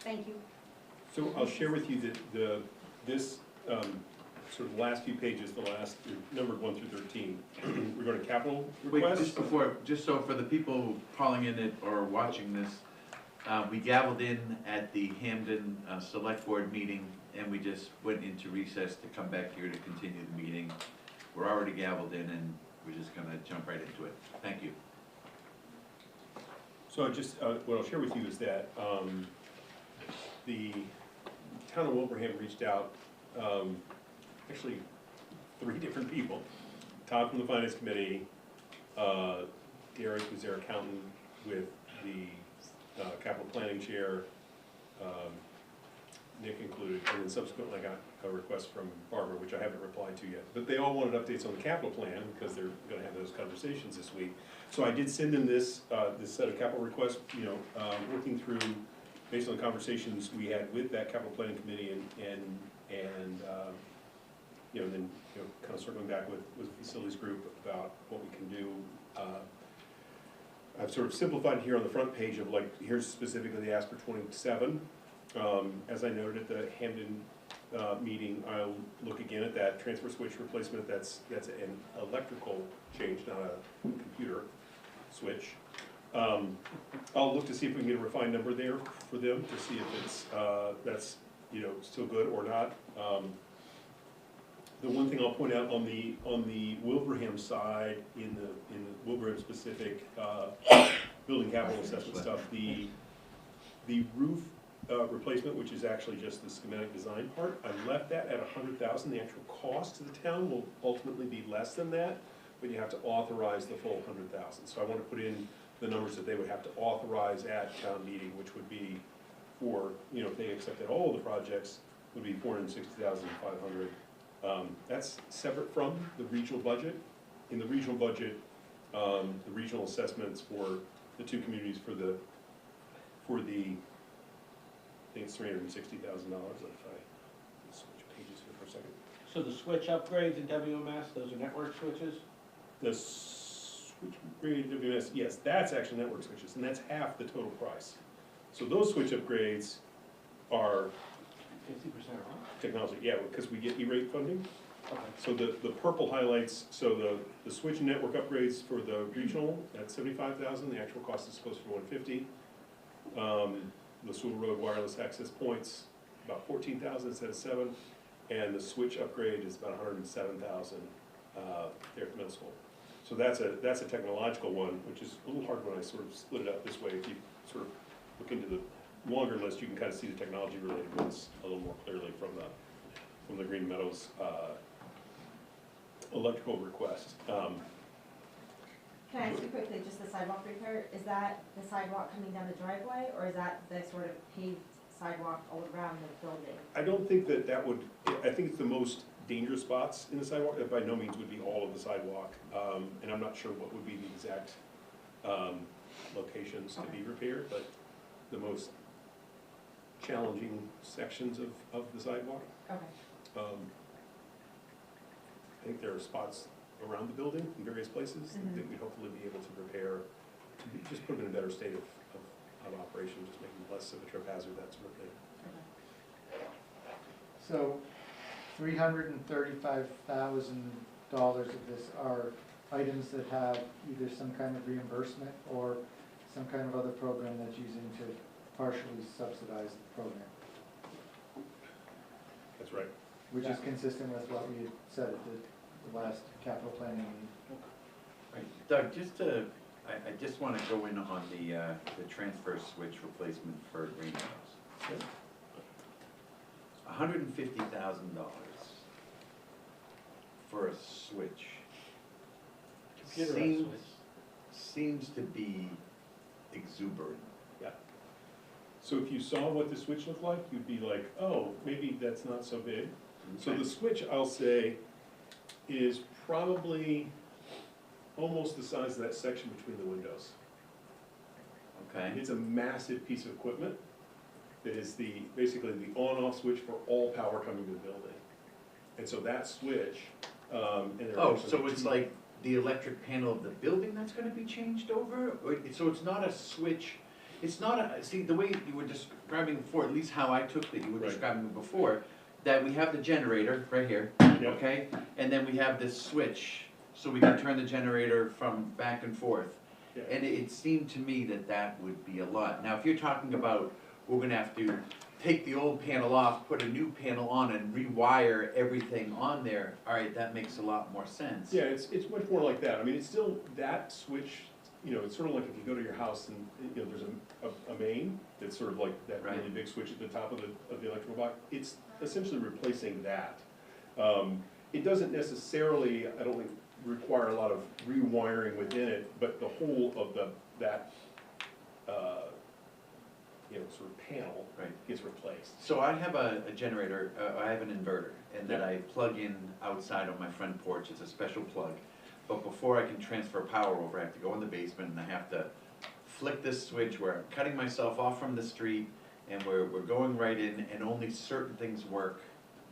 Thank you. So I'll share with you that this sort of last few pages, the last numbered 1 through 13, regarding capital Wait, requests. just so for the people calling in it or watching this, we gavelled in at the Hamden Select Board meeting, and we just went into recess to come back here to continue the meeting. We're already gavelled in, and we're just gonna jump right into it. Thank you. So just, what I'll share with you is that the town of Wilbraham reached out, actually 3 different people. Todd from the Finance Committee, Derek, who's their accountant, with the capital planning chair, Nick included, and then subsequently I got a request from Barbara, which I haven't replied to yet. But they all wanted updates on the capital plan, because they're gonna have those conversations this week. So I did send them this set of capital requests, working through, based on the conversations we had with that capital planning committee and then kind of circling back with the facilities group about what we can do. I've sort of simplified here on the front page of like, here's specifically the ask for 27. As I noted at the Hamden meeting, I'll look again at that transfer switch replacement. That's an electrical change, not a computer switch. I'll look to see if we can get a refined number there for them to see if it's that's still good or not. The one thing I'll point out on the Wilbraham side, in the Wilbraham specific building capital assessment stuff, the roof replacement, which is actually just the schematic design part, I left that at $100,000. The actual cost to the town will ultimately be less than that, but you have to authorize the full $100,000. So I want to put in the numbers that they would have to authorize at town meeting, which would be for, if they accepted all of the projects, would be $460,500. That's separate from the regional budget. In the regional budget, the regional assessments for the 2 communities for the I think it's $360,000 if I switch pages here for a second. So the switch upgrades in WMS, those are network switches? The switch upgrade WMS, yes, that's actually network switches, and that's half the total price. So those switch upgrades are 50% off? technology, yeah, because we get E-rate funding. Okay. So the purple highlights, so the switch and network upgrades for the regional, that's $75,000, the actual cost is supposed to be $150,000. The Sewell Road wireless access points, about $14,000 instead of $7,000, and the switch upgrade is about $107,000 there at the middle school. So that's a technological one, which is a little hard when I sort of split it up this way. If you sort of look into the longer list, you can kind of see the technology related ones a little more clearly from the Green Meadows electrical request. Can I ask you quickly, just the sidewalk repair, is that the sidewalk coming down the driveway, or is that the sort of paved sidewalk all around the building? I don't think that would, I think it's the most dangerous spots in the sidewalk. That by no means would be all of the sidewalk, and I'm not sure what would be the exact locations to be repaired, but the most challenging sections of the sidewalk. Okay. I think there are spots around the building in various places that we'd hopefully be able to repair, to just put them in a better state of operation, just make them less of a trip hazard, that sort of thing. Okay. So $335,000 of this are items that have either some kind of reimbursement or some kind of other program that's using to partially subsidize the program. That's right. Which is consistent with what we had said at the last capital planning meeting. Right. Doug, I just want to go in on the transfer switch replacement for Green Meadows. $150,000 for a switch Computerized switch. Seems to be exuberant. Yeah. So if you saw what the switch looked like, you'd be like, oh, maybe that's not so big. Okay. So the switch, I'll say, is probably almost the size of that section between the windows. Okay. It's a massive piece of equipment that is basically the on-off switch for all power coming to the building. And so that switch, so it's like the electric panel of the building that's going to be changed over? So it's not a switch, it's not a, see, the way you were describing before, at least how I took that you were Right. describing before, that we have the generator right here, Yep. okay? And then we have this switch, so we can turn the generator from back and forth. Yeah. And it seemed to me that that would be a lot. Now, if you're talking about, we're gonna have to take the old panel off, put a new panel on and rewire everything on there, all right, that makes a lot more sense. Yeah, it's much more like that. I mean, it's still, that switch, you know, it's sort of like if you go to your house and, you know, there's a main that's sort of like that Right. really big switch at the top of the electrical box. It's essentially replacing that. It doesn't necessarily, I don't think, require a lot of rewiring within it, but the whole of that, you know, sort of panel Right. gets replaced. So I have a generator, I have an inverter, and that Yeah. I plug in outside on my front porch, it's a special plug. But before I can transfer power over, I have to go in the basement and I have to flick this switch where I'm cutting myself off from the street, and we're going right in, and only certain things work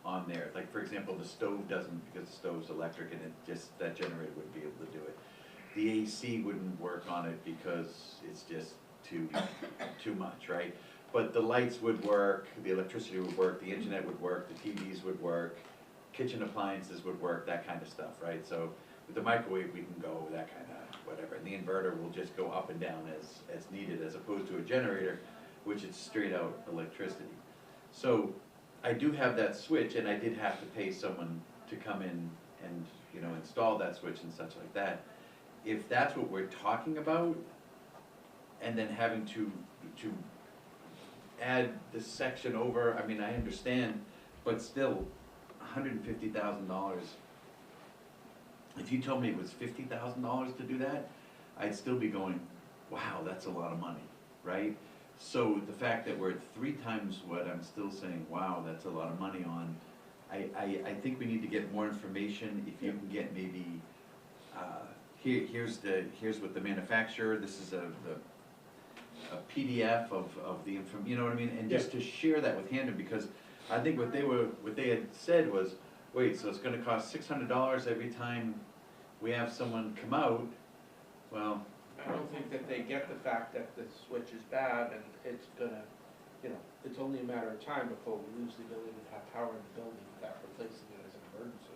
on there. Like, for example, the stove doesn't, because the stove's electric and it just, that generator wouldn't be able to do it. The AC wouldn't work on it because it's just too much, right? But the lights would work, the electricity would work, the internet would work, the TVs would work, kitchen appliances would work, that kind of stuff, right? So with the microwave, we can go that kind of whatever, and the inverter will just go up and down as needed, as opposed to a generator, which is straight out electricity. So I do have that switch, and I did have to pay someone to come in and, you know, install that switch and such like that. If that's what we're talking about, and then having to add this section over, I mean, I understand, but still, $150,000. If you told me it was $50,000 to do that, I'd still be going, wow, that's a lot of money, right? So the fact that we're at 3 times what, I'm still saying, wow, that's a lot of money on. I think we need to get more information. If you can get maybe, here's what the manufacturer, this is a PDF of the you know what I mean? And just to share that with Hamden, because I think what they had said was, wait, so it's gonna cost $600 every time we have someone come out? Well, I don't think that they get the fact that the switch is bad and it's gonna, you know, it's only a matter of time before we lose the ability to have power in the building without replacing it as an emergency.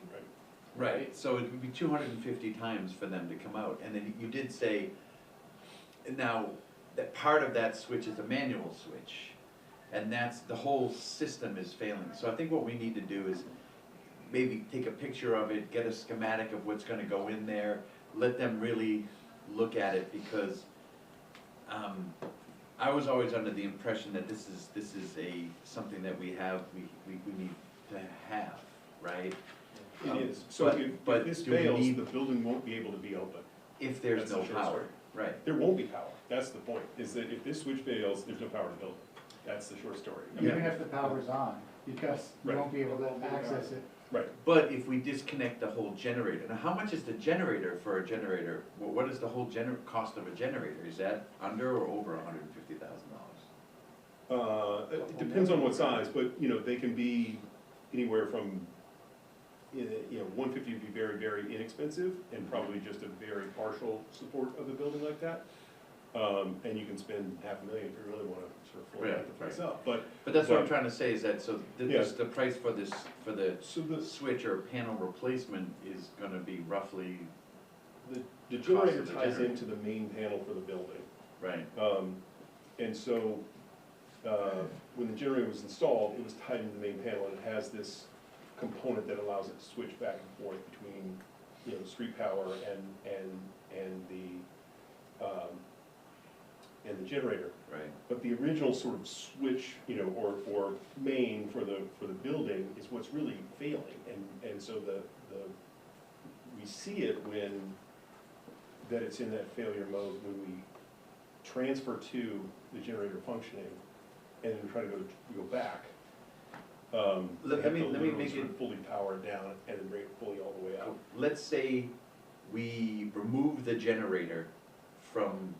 right, so it would be 250 times for them to come out, and then you did say, now, that part of that switch is a manual switch, and that's, the whole system is failing. So I think what we need to do is maybe take a picture of it, get a schematic of what's gonna go in there, let them really look at it, because I was always under the impression that this is something that we need to have, right? It is. So if this do we fails, need- the building won't be able to be open. If there's That's no the short power, story. right? There won't be power. That's the point, is that if this switch fails, there's no power to build it. That's the short story. I mean, Even if the power's on, because you Right. won't be able to access it. Right. But if we disconnect the whole generator, now how much is the generator for a generator? What is the whole cost of a generator? Is that under or over $150,000? It depends on what size, but, you know, they can be anywhere from, you know, 150 would be very, very inexpensive, and probably just a very partial support of a building like that. And you can spend $500,000 if you really wanna sort of float Right, the price right. up, but. But that's what I'm trying to say, is that, so Yeah. the price for the So the switch or panel replacement is gonna be roughly, the Cost generator of the ties generator. into the main panel for the building. right? And so, when the generator was installed, it was tied into the main panel, and it has this component that allows it to switch back and forth between, you know, street power and the generator. Right. But the original sort of switch, you know, or main for the building is what's really failing, and so we see it that it's in that failure mode when we transfer to the generator functioning, and then try to go back. Let we have me to literally make sort it- of fully power it down and then bring it fully all the way out. Let's say we remove the generator from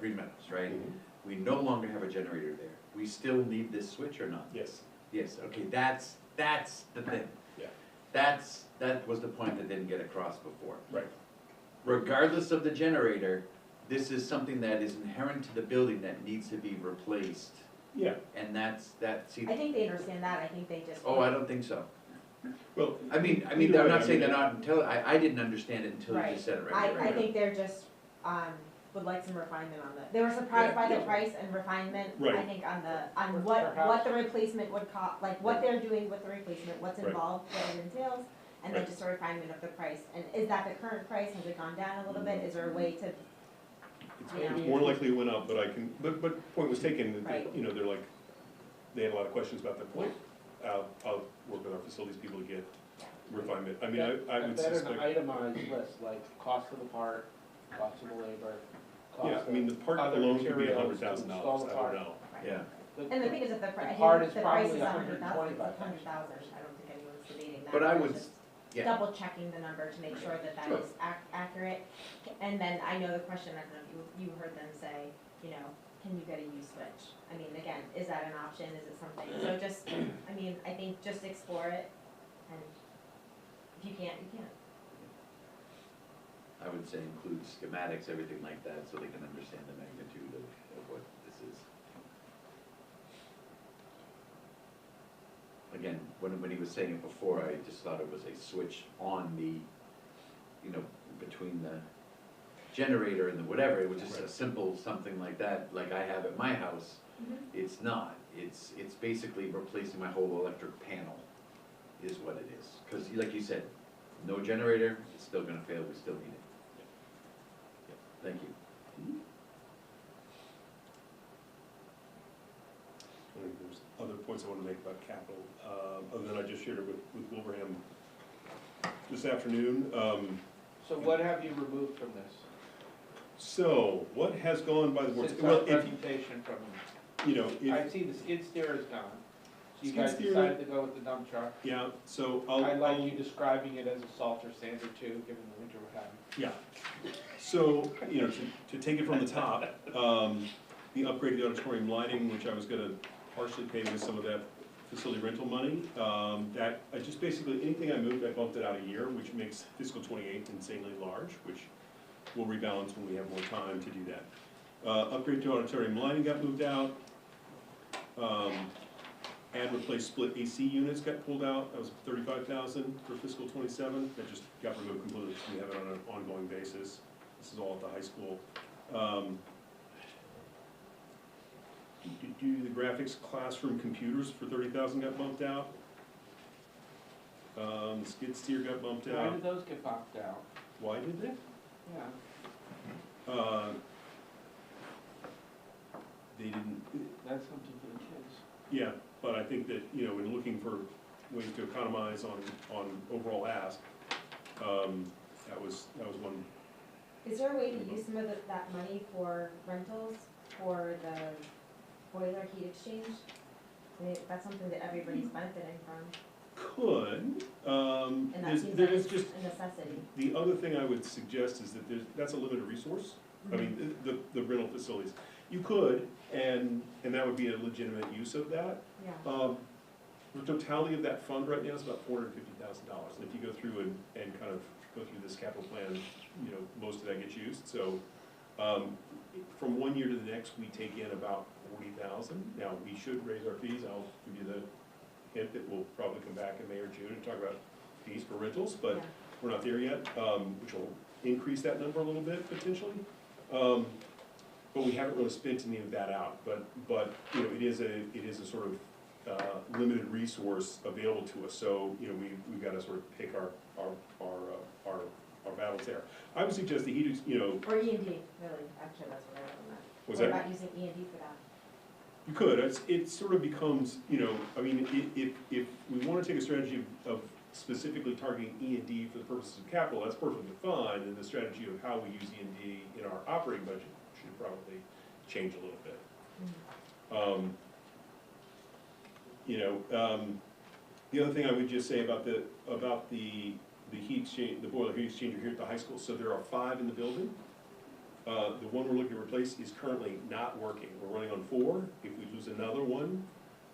Green Meadows, right? Mhm. We no longer have a generator there. We still need this switch or not? Yes, Yes, okay, that's the thing. yeah, That was the point that didn't get across before. right, Regardless of the generator, this is something that is inherent to the building that needs to be replaced, Yeah, and see, I think they understand that, I think they just. oh, I don't think so. well. I mean, either I'm way, not saying mean, they're not I didn't understand it until you Right. just said it I right. think they're just, would like some refinement on the, they were surprised by the Yeah. price and refinement, I Right. think, on what Perhaps. the replacement would cost, like what they're doing with the replacement, what's Right. involved, what it entails, and then Right. just a refinement of the price. And is that the current price, has it gone down a little bit, is there a way to, It's more likely it went up, but point was taken, that, Right. you know, they're like, they had a lot of questions about that point. I'll work with our facilities people to get refinement. I mean, I would Better an suspect, itemized list, like cost of the part, cost of the labor, yeah, cost I mean, of, the part other alone could be materials to $100,000, install the I part. don't know. Yeah, and the thing is, if the price, I part think is the price probably is $100,000, it's $125,000. $100,000, I don't think anyone's debating that. but I It's would, just yeah, double checking the number to make sure that that Sure. is accurate. And then I know the question, I don't know if you heard them say, you know, can you get a used switch? I mean, again, is that an option, is it something, so just, I mean, I think just explore it, and if you can't, you can't. I would say include schematics, everything like that, so they can understand the magnitude of what this is. Again, when he was saying it before, I just thought it was a switch on the, you know, between the generator and the whatever, it was just a Right. simple something like that, like I have at my house. It's not, it's basically replacing my whole electric panel, is what it is. Cause like you said, no generator, it's still gonna fail, we still need it. Thank you. I think there's other points I want to make about capital, other than I just shared it with Wilbraham this afternoon. So what have you removed from this? So, what has gone by the board? Since Well, our if you, presentation from, you know, I if, see the skid steer is gone. So you Skid guys steer- decided to go with the dump truck. yeah, so I like you describing it as a salter sander too, given the winter we're having. Yeah, so, you know, to take it from the top, the upgraded auditorium lighting, which I was gonna partially pay with some of that facility rental money, that, I just basically, anything I moved, I bumped it out a year, which makes fiscal '28 insanely large, which we'll rebalance when we have more time to do that. Upgrade to auditorium lighting got moved out. Add, replace split AC units got pulled out, that was $35,000 for fiscal '27, that just got removed completely, so we have it on an ongoing basis. This is all at the high school. The graphics classroom computers for $30,000 got bumped out. The skid steer got bumped Why out. did those get bumped out? Why did they? Yeah, They didn't, that's something for the kids. yeah, but I think that, you know, in looking for ways to economize on overall ask, that was one. Is there a way to use some of that money for rentals, for the boiler heat exchange? I mean, that's something that everybody's benefiting from, Could, and that there's, seems there like is just, a necessity. the other thing I would suggest is that that's a limited resource. I mean, the rental facilities. You could, and that would be a legitimate use of that. Yeah, The totality of that fund right now is about $450,000. And if you go through and kind of go through this capital plan, you know, most of that gets used. So, from one year to the next, we take in about 40,000. Now, we should raise our fees. I'll give you the hint that we'll probably come back in May or June and talk about fees for rentals, but yeah. we're not there yet, which will increase that number a little bit potentially. But we haven't really spent any of that out, but, you know, it is a sort of, limited resource available to us, so, you know, we've gotta sort of pick our battles there. I would suggest the heat, you know, Or E and D, really, actually, that's what I wrote on that. was What that? about using E and D for that? You could, it sort of becomes, you know, I mean, if we wanna take a strategy of specifically targeting E and D for the purposes of capital, that's perfectly fine, and the strategy of how we use E and D in our operating budget should probably change a little bit. You know, the other thing I would just say about the heat exchange, the boiler heat exchanger here at the high school, so there are 5 in the building. The one we're looking to replace is currently not working. We're running on 4. If we lose another one,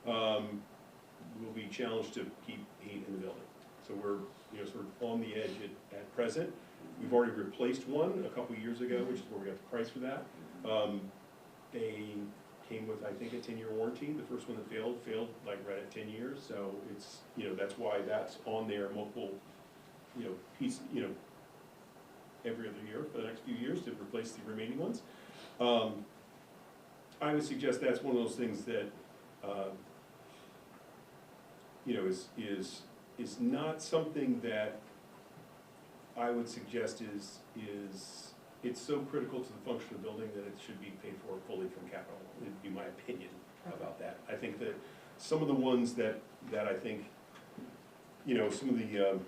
we'll be challenged to keep heat in the building. So we're, you know, sort of on the edge at present. we've already replaced one a couple of years ago, which is where we got the price for that. They came with, I think, a 10-year warranty. The first one that failed like right at 10 years, so it's, you know, that's why that's on there multiple, you know, every other year for the next few years to replace the remaining ones. I would suggest that's one of those things that, you know, is not something that I would suggest is it's so critical to the function of the building that it should be paid for fully from capital, would be my opinion about that. I think that some of the ones that I think, you know, some of the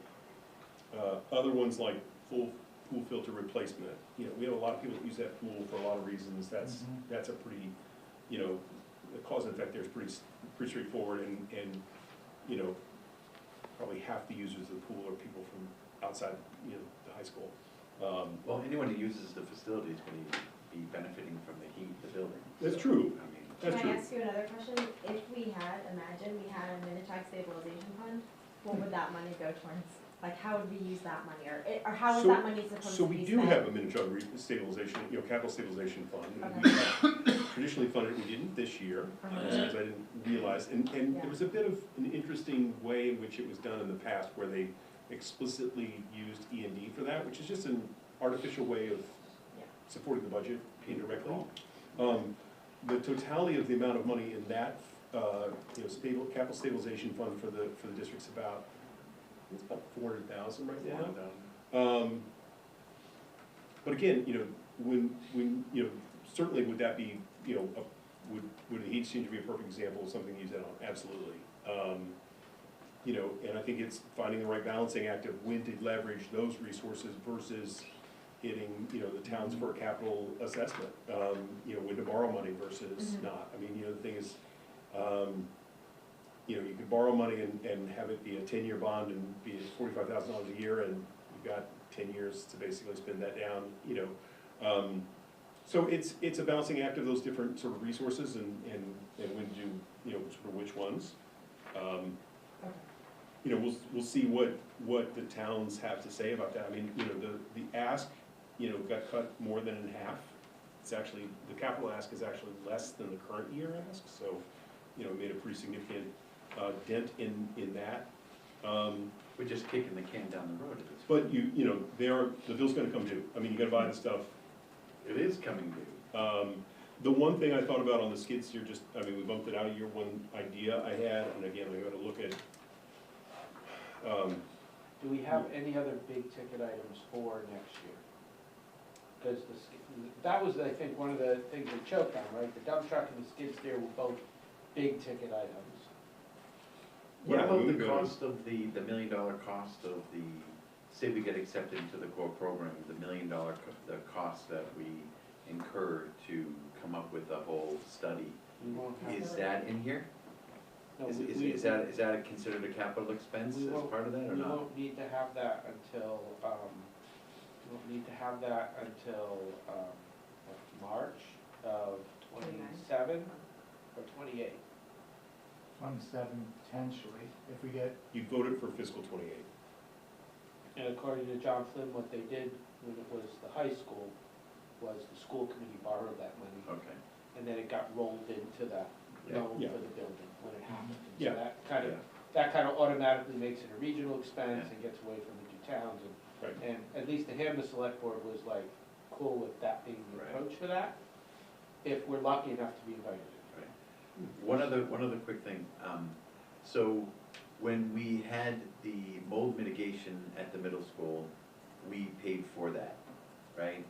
other ones like full pool filter replacement, you know, we have a lot of people that use that pool for a lot of reasons. That's a pretty, you know, the cause and effect there is pretty straightforward, and you know, probably half the users of the pool are people from outside, you know, the high school. Well, anyone who uses the facility is going to be benefiting from the heat of the building. That's So, true. I mean, That's Can true. I ask you another question? If we had, imagine we had a Minnetonka stabilization fund, what would that money go towards? Like, how would we use that money, or how is So- that money supposed So to be we spent? do have a Minnetonka stabilization, you know, capital stabilization fund. Okay. We have traditionally funded, we didn't this year, Uh-huh. because I didn't realize, and Yeah. there was a bit of an interesting way in which it was done in the past, where they explicitly used E&D for that, which is just an artificial way of Yeah. supporting supporting the budget indirectly. The totality of the amount of money in that, you know, capital stabilization fund for the district's about, it's about 400,000 right now. But again, you know, when, you know, certainly would that be, you know, would the heat seem to be a perfect example of something to use that on? Absolutely. You know, and I think it's finding the right balancing act of when to leverage those resources versus hitting, you know, the towns for a capital assessment. You know, when to borrow money versus Mhm. not. I mean, you know, the thing is, you know, you could borrow money and have it be a 10-year bond and be $45,000 a year, and you've got 10 years to basically spend that down, you know. So it's a balancing act of those different sort of resources and when to do, you know, sort of which ones. Okay. You know, we'll see what the towns have to say about that. I mean, you know, the ask, you know, got cut more than in half. It's actually, the capital ask is actually less than the current year ask, so, you know, made a pretty significant dent in that. we're just kicking the can down the road at this point. But you know, the bill's gonna come due. I mean, you gotta buy the stuff. It is coming due. The one thing I thought about on the skid steer, just, I mean, we bumped it out a year, one idea I had, and again, I gotta look at, Do we have any other big ticket items for next year? Because that was, I think, one of the things we choked on, right? The dump truck and the skid steer were both big ticket items. What Yeah, about we the would go- cost of the $1 million cost of the, say we get accepted into the core program, the $1 million, the cost that we incur to come up with a whole study, We won't have. is that in here? No, Is, we- is that considered a capital expense we as won't- part of that or We not? won't need to have that until, March of 27 or 28. 27 potentially, if we get, you voted for fiscal '28. And according to John Flynn, what they did when it was the high school was the school committee borrowed that money, Okay. and then it got rolled into that loan Yeah. for the building when it happened. And Yeah. So that Yeah. kind of automatically makes it a regional expense and gets away from the two towns. Right. And at least the Hampton Select Board was like cool with that being the Right. approach for that, if we're lucky enough to be invited. One other quick thing, so when we had the mold mitigation at the middle school, we paid for that, right?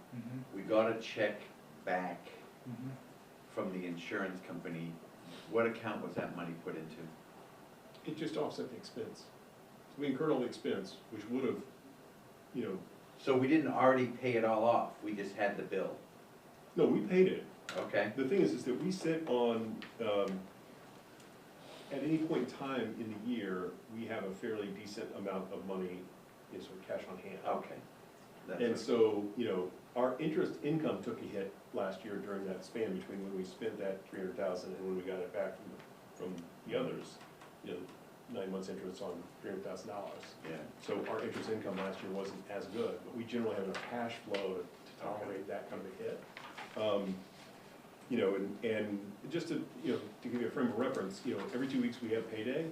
We got a check back from the insurance company. What account was that money put into? It just offset the expense. So we incurred all the expense, which would have, you know, So we didn't already pay it all off, we just had the bill, no, we paid it. okay? The thing is that we sit on, at any point in time in the year, we have a fairly decent amount of money in sort of cash on hand. Okay. That's And it. so, you know, our interest income took a hit last year during that span between when we spent that 300,000 and when we got it back from the others. You know, 9 months interest on $300,000. Yeah. So our interest income last year wasn't as good, but we generally have enough cash flow to tolerate that kind of a hit. You know, and just to, you know, to give you a frame of reference, you know, every 2 weeks we have payday,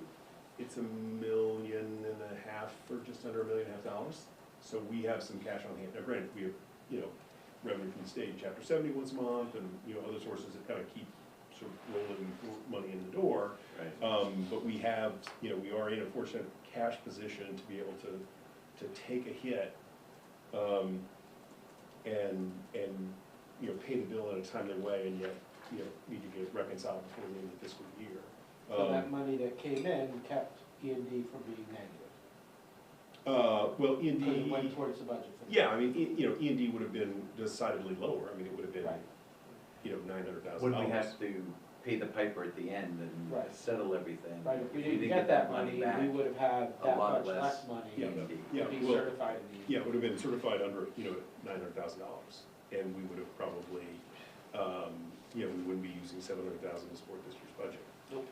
it's $1.5 million or just under $1.5 million. So we have some cash on hand. Now granted, we have, you know, revenue from the state, Chapter 70 once a month, and, you know, other sources that kind of keep sort of rolling money in the door. Right. But we have, you know, we are in a fortunate cash position to be able to take a hit, and, you know, pay the bill in a timely way, and yet, you know, need to get reconciled before the end of the fiscal year. So that money that came in kept E and D from being negative? Well, E and Because it D, went towards the budget. for the- yeah, I mean, you know, E and D would have been decidedly lower. I mean, it would have been, Right. you know, $900,000. When we have to pay the piper at the end and Right. settle everything. Right, if we didn't get that money, we would have had a that lot much less less money Yeah, to yeah, be well, certified in the. yeah, it would have been certified under, you know, $900,000, and we would have probably, you know, we wouldn't be using $700,000 to support this year's budget. Nope.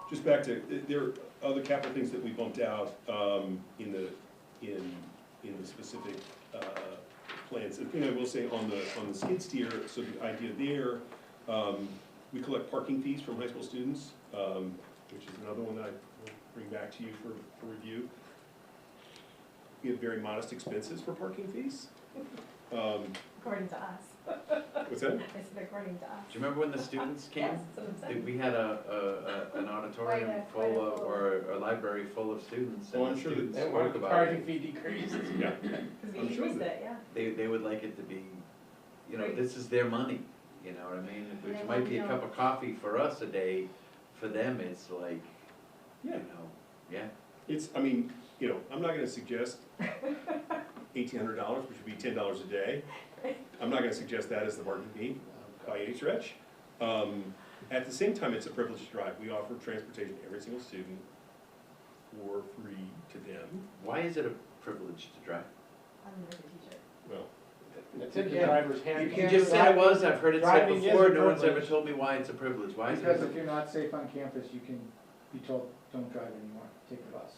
Just back to, there are other capital things that we bumped out, in the specific, plans. The thing I will say on the skid steer, so the idea there, we collect parking fees from high school students, which is another one that I will bring back to you for review. We have very modest expenses for parking fees. According to us. What's that? I said according to us. Do you remember when the students came? Yes, that's what I'm saying. We had an auditorium Quite a full of, full. or a library full of students, Oh, and I'm the sure that- students They spoke want the about parking it. fee decreased. Yeah. Because I'm we sure used that- it, yeah. They would like it to be, you know, Right. this is their money, you know what I mean? And Which they might want, be you a know- cup of coffee for us a day, for them, it's like, you Yeah. know, yeah. It's, I mean, you know, I'm not gonna suggest $1,800, which would be $10 a day. I'm not gonna suggest that as the parking fee by any stretch. At the same time, it's a privilege to drive. We offer transportation to every single student for free to them. Why is it a privilege to drive? I'm the teacher. Well, It's in the driver's hand. You just said it was, I've heard it said Driving is before, a no one's ever privilege. told me why it's a privilege, why is it? Because if you're not safe on campus, you can be told, don't drive anymore, take the bus.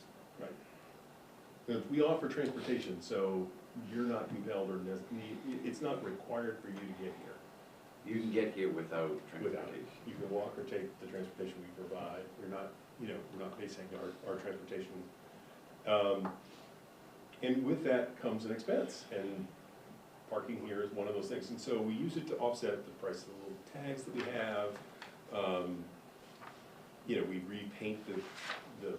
we offer transportation, so you're not compelled or, it's not required for you to get here. You can get here without Without transportation. it. You can walk or take the transportation we provide. We're not, you know, we're not basing our transportation. And with that comes an expense, and parking here is one of those things. And so we use it to offset the price of the little tags that we have. You know, we repaint the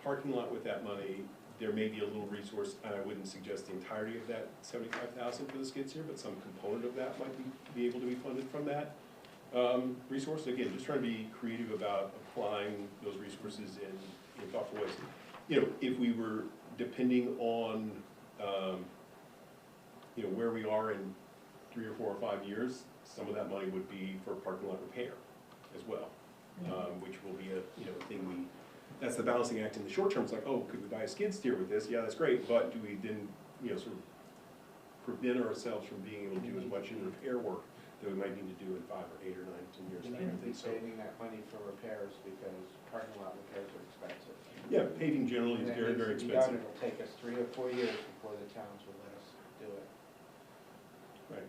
parking lot with that money. There may be a little resource, and I wouldn't suggest the entirety of that $75,000 for the skids here, but some component of that might be able to be funded from that resource. Again, just trying to be creative about applying those resources in thoughtful ways. You know, if we were depending on, you know, where we are in 3 or 4 or 5 years, some of that money would be for parking lot repair as well, which will be a, you know, thing that's the balancing act in the short term. It's like, oh, could we buy a skid steer with this? Yeah, that's great, but do we then, you know, sort of prevent ourselves from being able to do as much in repair work that we might need to do in 5 or 8 or 9 or 10 years? We that need kind to of be thing. So, saving that money for repairs because parking lot repairs are expensive. yeah, paving generally is And very, it very needs to be done. expensive. It'll take us 3 or 4 years before the towns will let us do it. Right.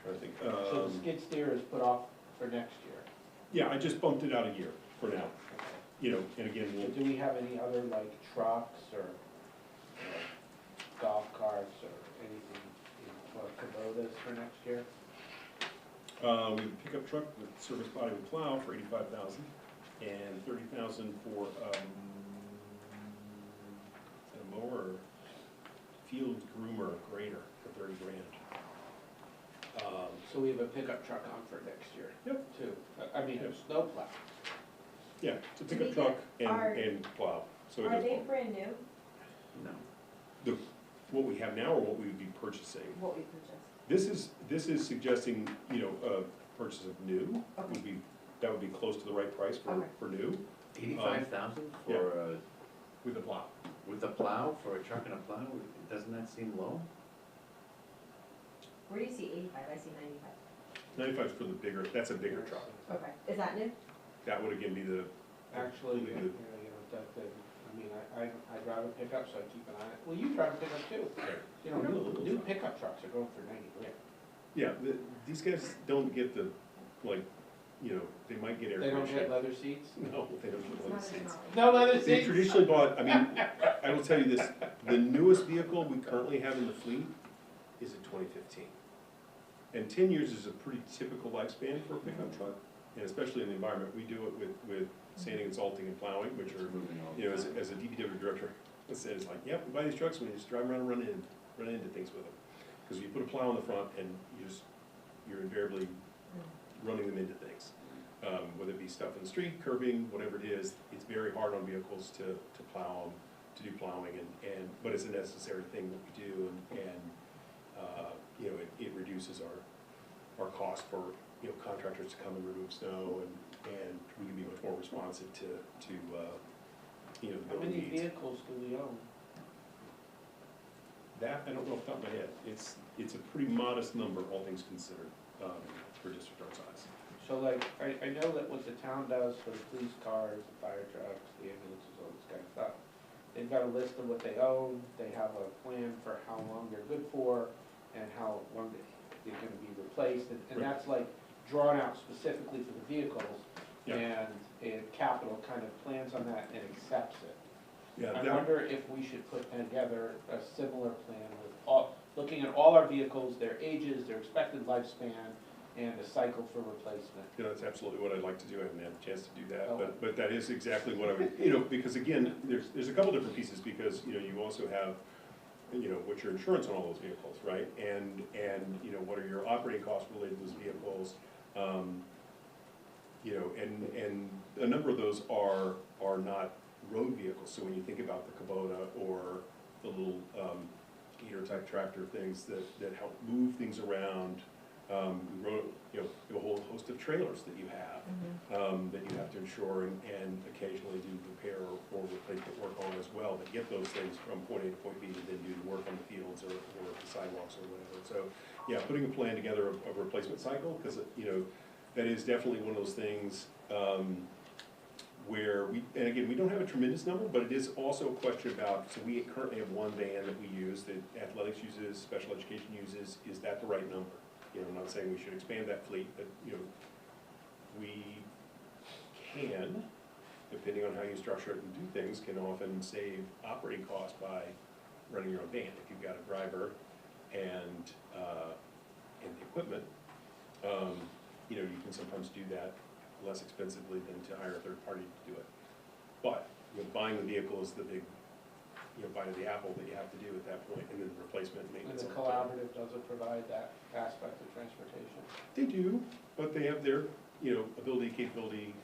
Trying to think. So the skid steer is put off for next year. Yeah, I just bumped it out a year for now. You know, and again, So we'll, do we have any other like trucks or golf carts or anything, or Kubotas for next year? we have a pickup truck with service body and plow for $85,000 and $30,000 for, is that a mower or field groomer grader for $30,000. So we have a pickup truck on for next year? Yep. Too, I mean, Yep. a snowplow. Yeah, it's a Do pickup we truck get our- and plow, so it Are does they both. brand new, No. What we have now or what we would be purchasing? what we purchased? This is suggesting, you know, purchase of new would be, that would be close to the right price Okay. for new 85,000 yeah. for, with a plow. with a plow, for a truck and a plow, doesn't that seem low? Where do you see 85? I see 95. 95's for the bigger, that's a bigger truck. Okay, is that new? That would again be the, Actually, Really you good. know, I mean, I drive a pickup, so I keep an eye, well, you drive a pickup too. You know, new pickup trucks are going for 90 grand. yeah, these guys don't get the, like, you know, they might get air They don't conditioning. get leather seats? No, they don't get It's leather not a seats. trolley. No leather They seats? traditionally bought, I mean, I will tell you this, the newest vehicle we currently have in the fleet is a 2015. And 10 years is a pretty typical lifespan for a pickup truck, and especially in the environment, we do it with sanding and salting and plowing, which are, you know, as a DPW director, it says like, yep, we buy these trucks, we just drive around and run into things with them. Because you put a plow on the front and you're invariably running them into things. Whether it be stuff in the street, curbing, whatever it is, it's very hard on vehicles to plow them, to do plowing, but it's a necessary thing that we do, and you know, it reduces our cost for, you know, contractors to come and remove snow, and we can be much more responsive to you know, the How building many needs. vehicles do we own? That, I don't know off the top of my head, it's a pretty modest number, all things considered, for district our size. So like, I know that what the town does for the police cars, the fire trucks, the ambulances, all this kind of stuff, they've got a list of what they own, they have a plan for how long they're good for, and how long they're gonna be replaced, and Right. that's like drawn out specifically for the vehicles, Yeah. and capital kind of plans on that and accepts it. Yeah, I that, wonder if we should put together a similar plan with all, looking at all our vehicles, their ages, their expected lifespan, and a cycle for replacement. yeah, that's absolutely what I'd like to do, I haven't had a chance to do that, Okay. but that is exactly what I would, you know, because again, there's a couple different pieces, because, you know, you also have, you know, what's your insurance on all those vehicles, right? And, you know, what are your operating costs related to those vehicles? You know, and a number of those are not road vehicles, so when you think about the Kubota or the little gator type tractor things that help move things around, we wrote, you know, a whole host of trailers that you have, that you have to insure and occasionally do repair or replacement work on as well, that get those things from point A to point B to then do the work on the fields or the sidewalks or whatever. So, yeah, putting a plan together of a replacement cycle, because, you know, that is definitely one of those things where and again, we don't have a tremendous number, but it is also a question about, so we currently have one van that we use, that athletics uses, special education uses, is that the right number? You know, I'm not saying we should expand that fleet, but, you know, we can, depending on how you structure it and do things, can often save operating costs by running your own van. If you've got a driver and the equipment, you know, you can sometimes do that less expensively than to hire a third party to do it. But, you know, buying the vehicle is the big, you know, bite of the apple that you have to do at that point, and then the replacement And maintenance. the on top. collaborative doesn't provide that aspect of transportation. They do, but they have their, you know, ability, capability,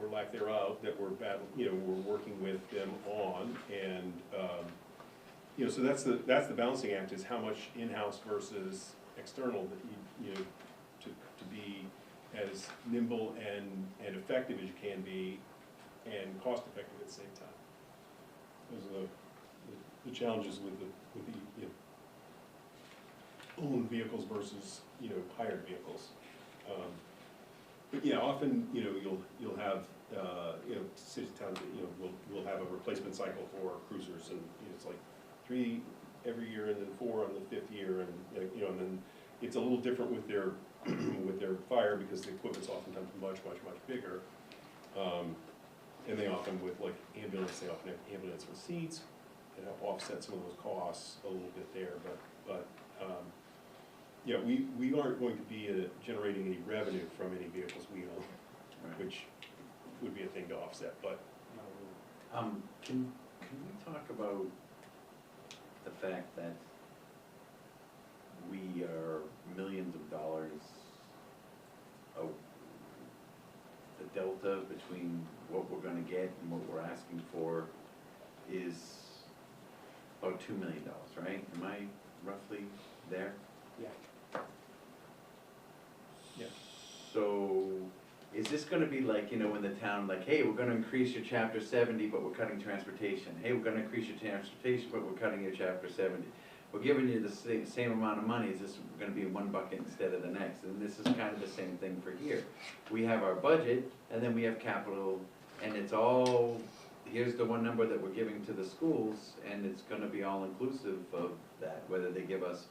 or lack thereof, that we're we're working with them on, and, you know, so that's the balancing act, is how much in-house versus external that you know, to be as nimble and effective as you can be, and cost-effective at the same time. Those are the challenges with the, you know, owned vehicles versus, you know, hired vehicles. But yeah, often, you know, you'll have, you know, cities, towns, you know, we'll have a replacement cycle for cruisers, and, you know, it's like 3 every year, and then 4 on the 5th year, and, you know, and then it's a little different with their, with their fire, because the equipment's oftentimes much bigger. And they often, with like ambulance, they often have ambulance receipts that help offset some of those costs a little bit there, but yeah, we aren't going to be generating any revenue from any vehicles we own, Right. which would be a thing to offset, but. Can we talk about the fact that we are millions of dollars, the delta between what we're gonna get and what we're asking for is about $2 million, right? Am I roughly there? Yeah. Yeah. So, is this gonna be like, you know, when the town, like, hey, we're gonna increase your chapter 70, but we're cutting transportation. Hey, we're gonna increase your transportation, but we're cutting your chapter 70. we're giving you the same amount of money, is this gonna be in one bucket instead of the next? And this is kind of the same thing for here. We have our budget, and then we have capital, and it's all, here's the one number that we're giving to the schools, and it's gonna be all inclusive of that, whether they give us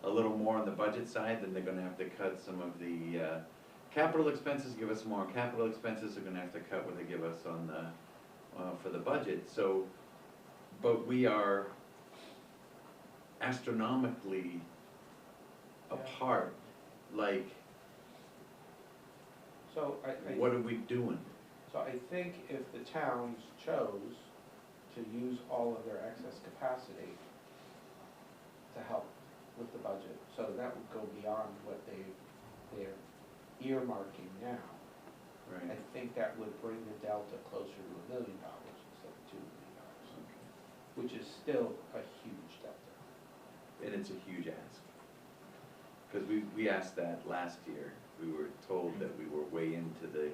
a little more on the budget side, then they're gonna have to cut some of the, capital expenses, give us more capital expenses, they're gonna have to cut what they give us on the, for the budget, so, but we are astronomically apart, like, So what are we doing? So I think if the towns chose to use all of their excess capacity to help with the budget, so that would go beyond what they're earmarking now. I Right, think that would bring the delta closer to $1 million instead of $2 million, which is still a huge delta. and it's a huge ask. Cause we asked that last year, we were told that we were way into the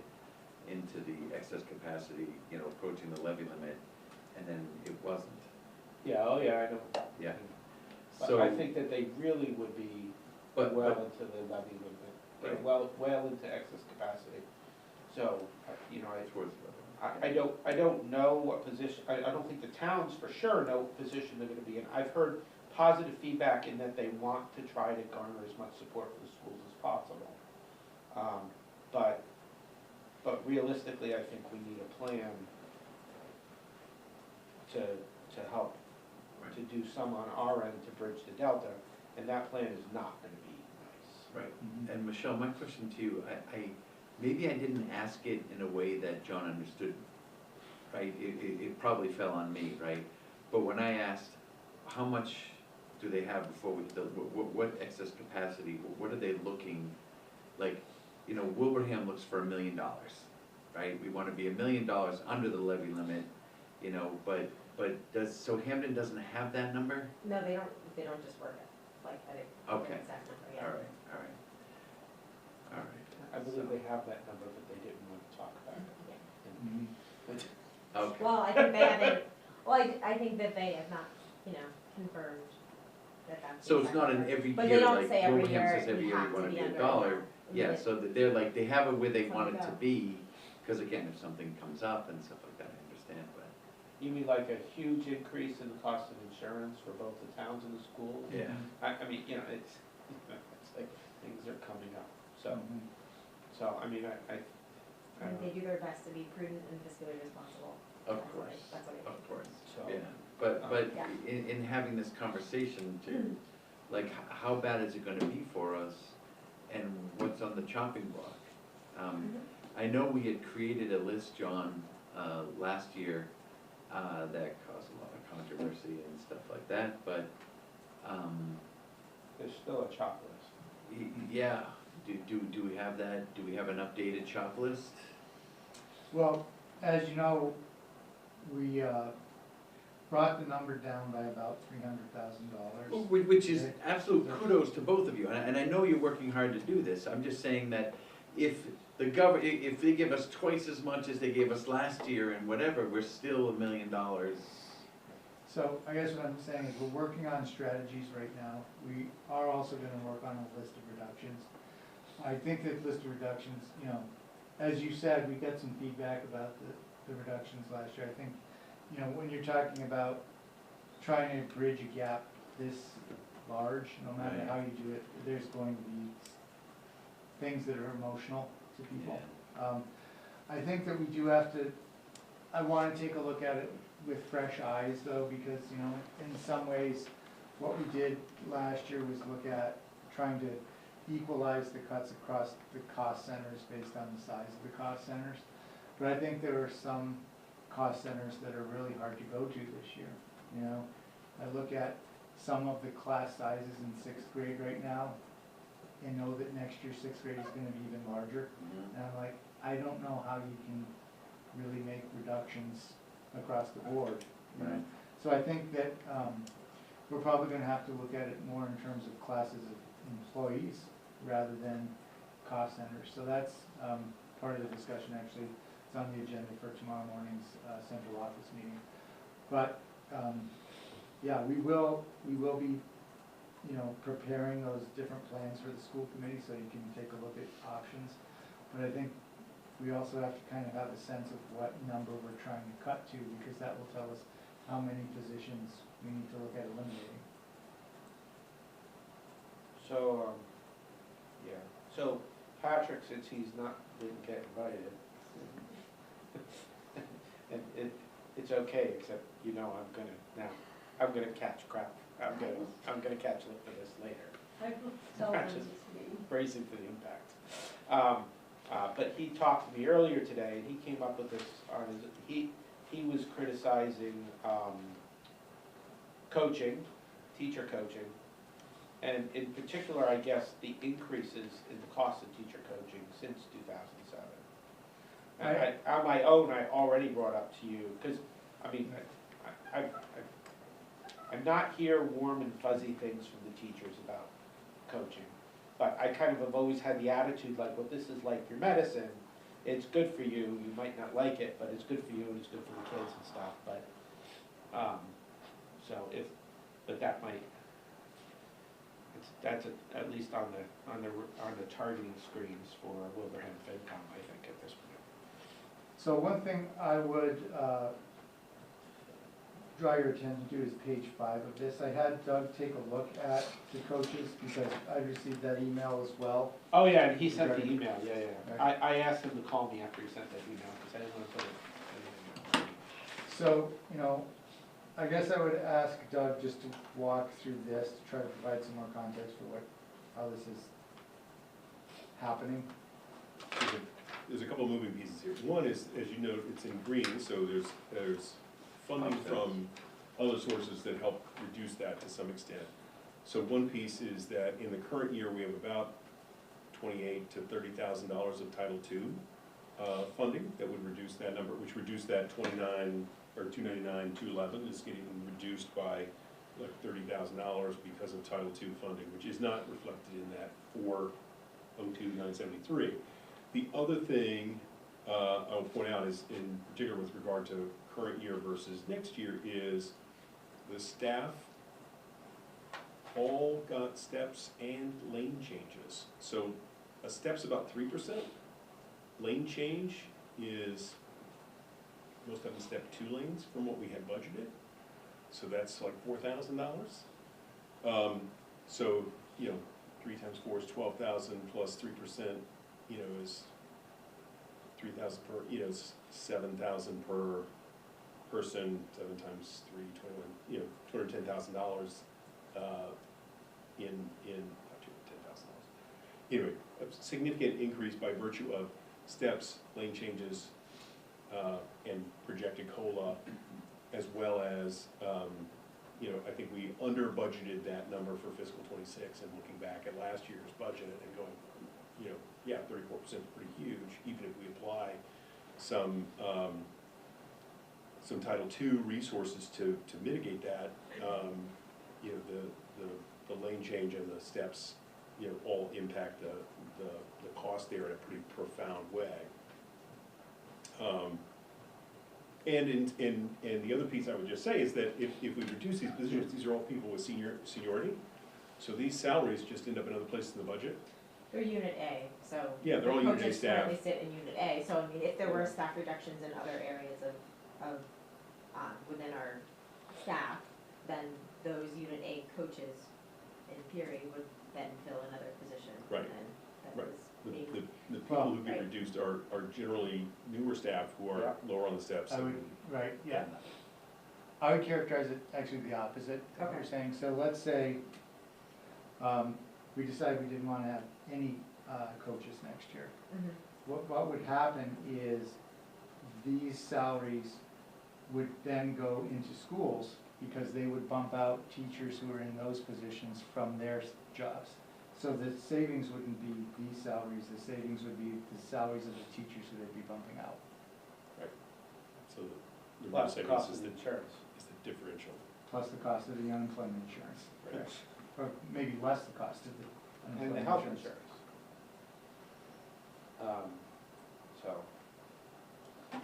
excess capacity, you know, approaching the levy limit, and then it wasn't, Yeah, oh yeah, I know. yeah. But So, I think that they really would be but, well but, into the levy limit, Right. well into excess capacity. So, you know, it's worth I don't know what position, I don't think the towns for sure know what position they're gonna be in. I've heard positive feedback in that they want to try to garner as much support for the schools as possible. But realistically, I think we need a plan to help, Right. to do some on our end to bridge the delta, and that plan is not gonna be nice. Right, and Michelle, my question to you, maybe I didn't ask it in a way that John understood, right? It probably fell on me, right? But when I asked, how much do they have before what excess capacity, what are they looking, like, you know, Wilbraham looks for $1 million, right? We wanna be $1 million under the levy limit, you know, but so Hamden doesn't have that number? No, they don't just work it, like, at a Okay. exact number, yeah. All right. I believe they have that number, but they didn't want to talk about it. Yeah. Okay, Well, I think they haven't, well, I think that they have not, you know, confirmed that that's. the so it's exact not an number. every But they year, don't like say every Wilbraham year says every you year have we to wanna be be under $1. a amount. Yeah, so that they're like, they have it where they That's want where it we to go. be, cause again, if something comes up and stuff like that, I understand, but. You mean like a huge increase in the cost of insurance for both the towns and the schools? Yeah. I mean, you know, it's like things are coming up, so, I mean, I And don't they know, do their best to be prudent and fiscally responsible. Of That's what course, that's what it of course, so. yeah, but Yeah. in having this conversation to, like, how bad is it gonna be for us? And what's on the chopping block? Mhm. I know we had created a list, John, last year, that caused a lot of controversy and stuff like that, but, There's still a chop list. yeah, do we have that, do we have an updated chop list? Well, as you know, we brought the number down by about $300,000. Which is absolute kudos to both of you, and I know you're working hard to do this, I'm just saying that if if they give us twice as much as they gave us last year and whatever, we're still $1 million. So I guess what I'm saying is we're working on strategies right now. We are also gonna work on a list of reductions. I think that list of reductions, you know, as you said, we got some feedback about the reductions last year. I think, you know, when you're talking about trying to bridge a gap this large, no matter Right. how you do it, there's going to be things that are emotional to people. I think that we do have to, I wanna take a look at it with fresh eyes though, because, you know, in some ways, what we did last year was look at trying to equalize the cuts across the cost centers based on the size of the cost centers. But I think there are some cost centers that are really hard to go to this year, you know? I look at some of the class sizes in sixth grade right now and know that next year sixth grade is gonna be even larger. And I'm like, I don't know how you can really make reductions across the board, you know? Right. So I think that, we're probably gonna have to look at it more in terms of classes of employees rather than cost centers. So that's, part of the discussion actually, it's on the agenda for tomorrow morning's, central office meeting. But, yeah, we will be you know, preparing those different plans for the school committee so you can take a look at options. But I think we also have to kind of have a sense of what number we're trying to cut to, because that will tell us how many positions we need to look at eliminating. So, yeah, so Patrick, since he's didn't get invited, and it's okay, except, you know, I'm gonna catch crap. I'm gonna catch up for this later. I'm just bracing for the impact. But he talked to me earlier today, and he came up with this on his, he was criticizing, coaching, teacher coaching, and in particular, I guess, the increases in the cost of teacher coaching since 2007. And on my own, I already brought up to you, because, I mean, I'm not here warm and fuzzy things from the teachers about coaching, but I kind of have always had the attitude like, well, this is like your medicine. It's good for you. You might not like it, but it's good for you and it's good for the kids and stuff. But that might. That's at least on the targeting screens for Wilbraham FinCom, I think, at this point. So one thing I would draw your attention to is page 5 of this. I had Doug take a look at the coaches because I received that email as well. Oh, yeah, and he sent the email, yeah. Right. I asked him to call me after he sent that email, because I didn't want to put it. So, you know, I guess I would ask Doug just to walk through this to try to provide some more context for how this is happening. There's a couple of moving pieces here. One is, as you know, it's in green, so there's funding from other sources that help reduce that to some extent. So one piece is that in the current year, we have about $28,000 to $30,000 of Title II funding that would reduce that number, which reduced that 29 or 299, 211 is getting reduced by like $30,000 because of Title II funding, which is not reflected in that 402,973. The other thing I'll point out is, in particular with regard to current year versus next year, is the staff all got steps and lane changes. So a step's about 3%. Lane change is most of them step 2 lanes from what we had budgeted. So that's like $4,000. So, you know, 3 times 4 is 12,000 plus 3%, you know, is 3,000 per, you know, is 7,000 per person. 7 times 3, 21, you know, $210,000 in not $210,000. Anyway, a significant increase by virtue of steps, lane changes, and projected COLA, as well as, you know, I think we under budgeted that number for fiscal '26, and looking back at last year's budget and going, you know, yeah, 34% is pretty huge, even if we apply some Title II resources to mitigate that. You know, the lane change and the steps, you know, all impact the cost there in a pretty profound way. And the other piece I would just say is that if we reduce these positions, these are all people with seniority, so these salaries just end up in other places in the budget. They're Unit A, so. Yeah, they're all Unit A staff. Coaches currently sit in Unit A, so I mean, if there were staff reductions in other areas of within our staff, then those Unit A coaches, in theory, would then fill another position. Right. And that Right. was maybe. The people who get Right. reduced are generally newer staff who are lower on the steps. Right, yeah. I would characterize it actually the opposite of what you're saying. So let's say we decided we didn't want to have any coaches next year. Mhm. What would happen is these salaries would then go into schools because they would bump out teachers who are in those positions from their jobs. So the savings wouldn't be these salaries, the savings would be the salaries of the teachers who they'd be bumping out. Right. So the real Plus the savings cost is of the the insurance. differential. Plus the cost of the unemployment insurance. Right. Or maybe less the cost of the And the unemployment health insurance. insurance. So,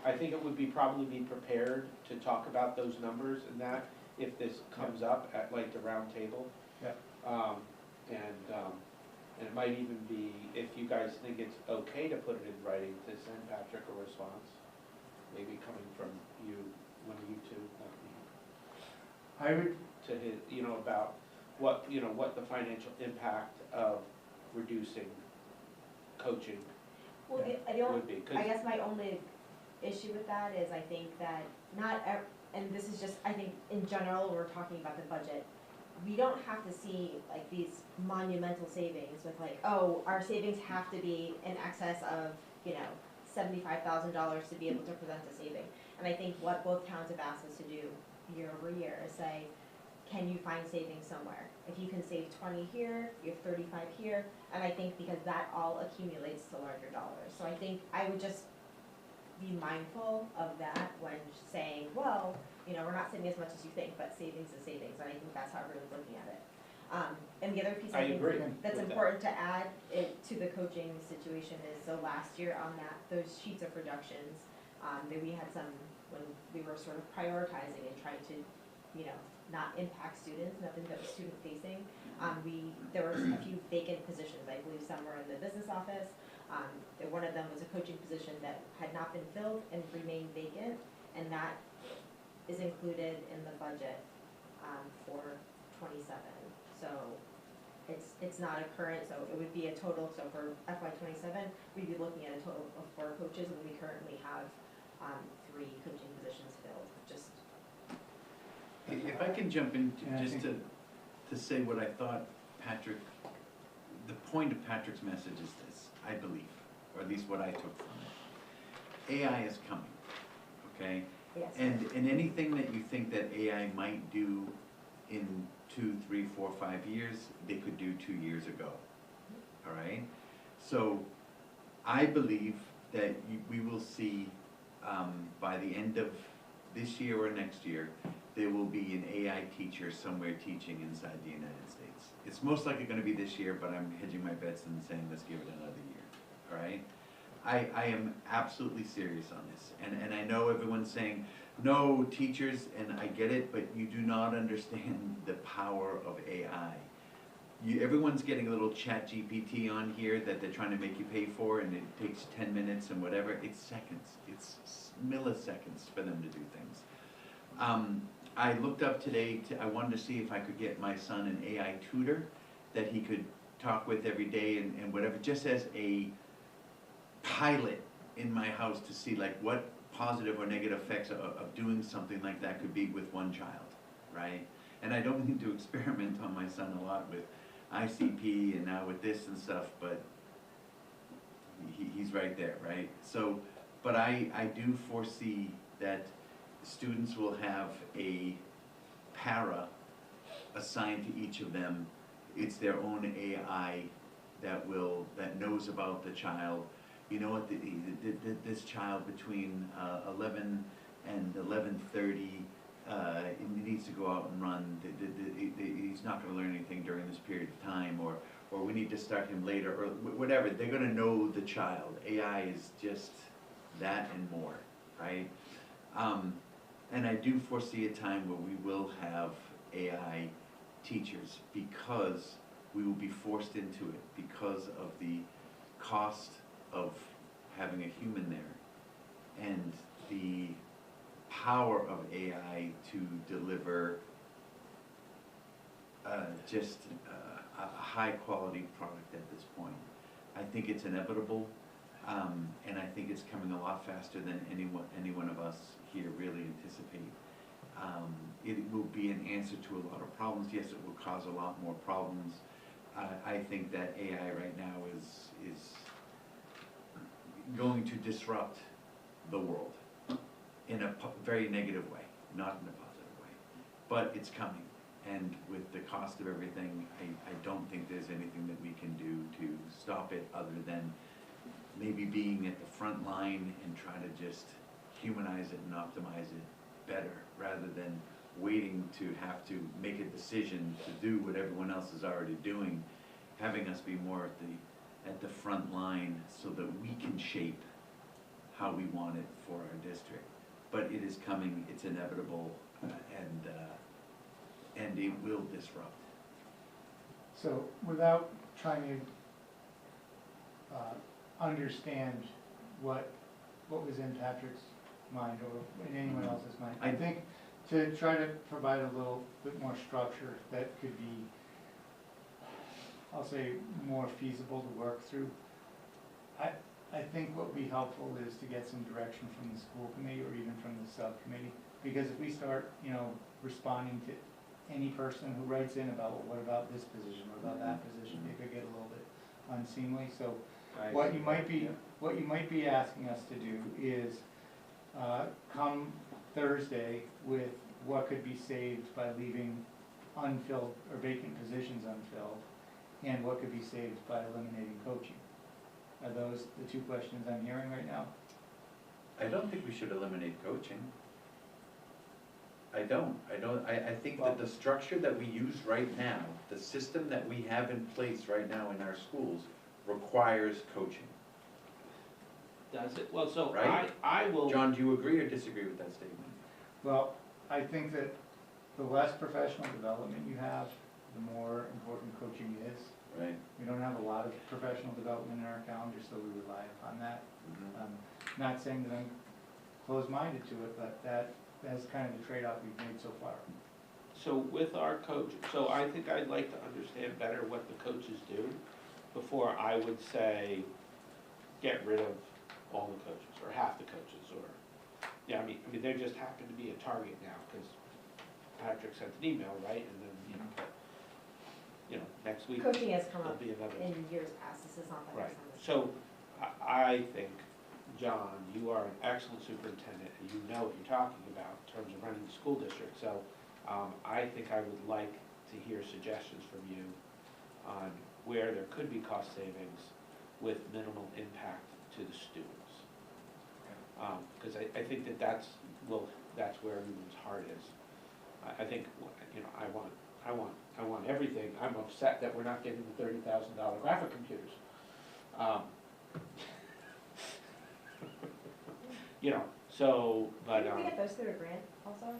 I think it would probably be prepared to talk about those numbers and that, if this comes up at like the round table. Yeah. And it might even be, if you guys think it's okay to put it in writing, to send Patrick a response, maybe coming from you, one of you two, not me, I would, to his, you know, about what, you know, what the financial impact of reducing coaching Well, would be. 'Cause I guess my only issue with that is I think that and this is just, I think in general, we're talking about the budget. We don't have to see like these monumental savings with like, oh, our savings have to be in excess of, you know, $75,000 to be able to present a saving. And I think what both towns have asked us to do year over year is say, can you find savings somewhere? If you can save 20 here, you have 35 here, and I think because that all accumulates to larger dollars. So I think I would just be mindful of that when saying, well, you know, we're not saving as much as you think, but savings is savings, and I think that's how everyone's looking at it. And the other piece I I think agree that's with that. important to add to the coaching situation is, so last year on those sheets of reductions, that we had some, when we were sort of prioritizing and trying to, you know, not impact students, nothing that was student facing. There were a few vacant positions, I believe some were in the business office. One of them was a coaching position that had not been filled and remained vacant, and that is included in the budget for 27. So it's not a current, so it would be a total, so for FY 27, we'd be looking at a total of 4 coaches, and we currently have 3 coaching positions filled, just. If I can jump in, Yeah, I just think- to say what I thought Patrick, the point of Patrick's message is this, I believe, or at least what I took from it. AI is coming, okay? Yes. And anything that you think that AI might do in 2, 3, 4, 5 years, they could do 2 years ago, all right? So I believe that we will see, by the end of this year or next year, there will be an AI teacher somewhere teaching inside the United States. It's most likely gonna be this year, but I'm hedging my bets and saying, let's give it another year, all right? I am absolutely serious on this, and I know everyone's saying, no, teachers, and I get it, but you do not understand the power of AI. Everyone's getting a little chat GPT on here that they're trying to make you pay for, and it takes 10 minutes and whatever, it's seconds, it's milliseconds for them to do things. I looked up today, I wanted to see if I could get my son an AI tutor that he could talk with every day and whatever, just as a pilot in my house to see like what positive or negative effects of doing something like that could be with one child, right? And I don't need to experiment on my son a lot with ICP and now with this and stuff, but he's right there, right? So, but I do foresee that students will have a para assigned to each of them. It's their own AI that knows about the child. You know what, this child between 11 and 11:30, he needs to go out and run. He's not gonna learn anything during this period of time, or we need to start him later, or whatever. They're gonna know the child. AI is just that and more, right? And I do foresee a time where we will have AI teachers because we will be forced into it because of the cost of having a human there and the power of AI to deliver just a high quality product at this point. I think it's inevitable, and I think it's coming a lot faster than any one of us here really anticipate. It will be an answer to a lot of problems. Yes, it will cause a lot more problems. I think that AI right now is going to disrupt the world in a very negative way, not in a positive way. But it's coming, and with the cost of everything, I don't think there's anything that we can do to stop it other than maybe being at the front line and try to just humanize it and optimize it better, rather than waiting to have to make a decision to do what everyone else is already doing, having us be more at the front line so that we can shape how we want it for our district. But it is coming, it's inevitable, and it will disrupt. So without trying to understand what was in Patrick's mind or in anyone else's mind, I think to try to provide a little bit more structure that could be, I'll say, more feasible to work through. I think what would be helpful is to get some direction from the school committee or even from the subcommittee. Because if we start, responding to any person who writes in about, well, what about this position, what about that position, it could get a little bit unseemly. So what you might be asking us to do is come Thursday with what could be saved by leaving unfilled or vacant positions unfilled, and what could be saved by eliminating coaching. Are those the two questions I'm hearing right now? I don't think we should eliminate coaching. I think that the structure that we use right now, the system that we have in place right now in our schools requires coaching. Does it? Well, so Right? I will. John, do you agree or disagree with that statement? Well, I think that the less professional development you have, the more important coaching is. Right? We don't have a lot of professional development in our calendar, so we rely upon that. Mhm. Not saying that I'm closed-minded to it, but that's kind of the trade-off we've made so far. So with our coach, so I think I'd like to understand better what the coaches do before I would say, get rid of all the coaches, or half the coaches, or, yeah, I mean, they just happen to be a target now, because Patrick sent an email, right, and then, next week, Coaching has come there'll up be another. in years past, this is not the Right, first time. so I think, John, you are an excellent superintendent, and you know what you're talking about in terms of running the school district, so I think I would like to hear suggestions from you on where there could be cost savings with minimal impact to the students. Because I think that's where everyone's heart is. I think, I want everything. I'm upset that we're not getting the $30,000 graphic computers. But, Can we get those through a grant also?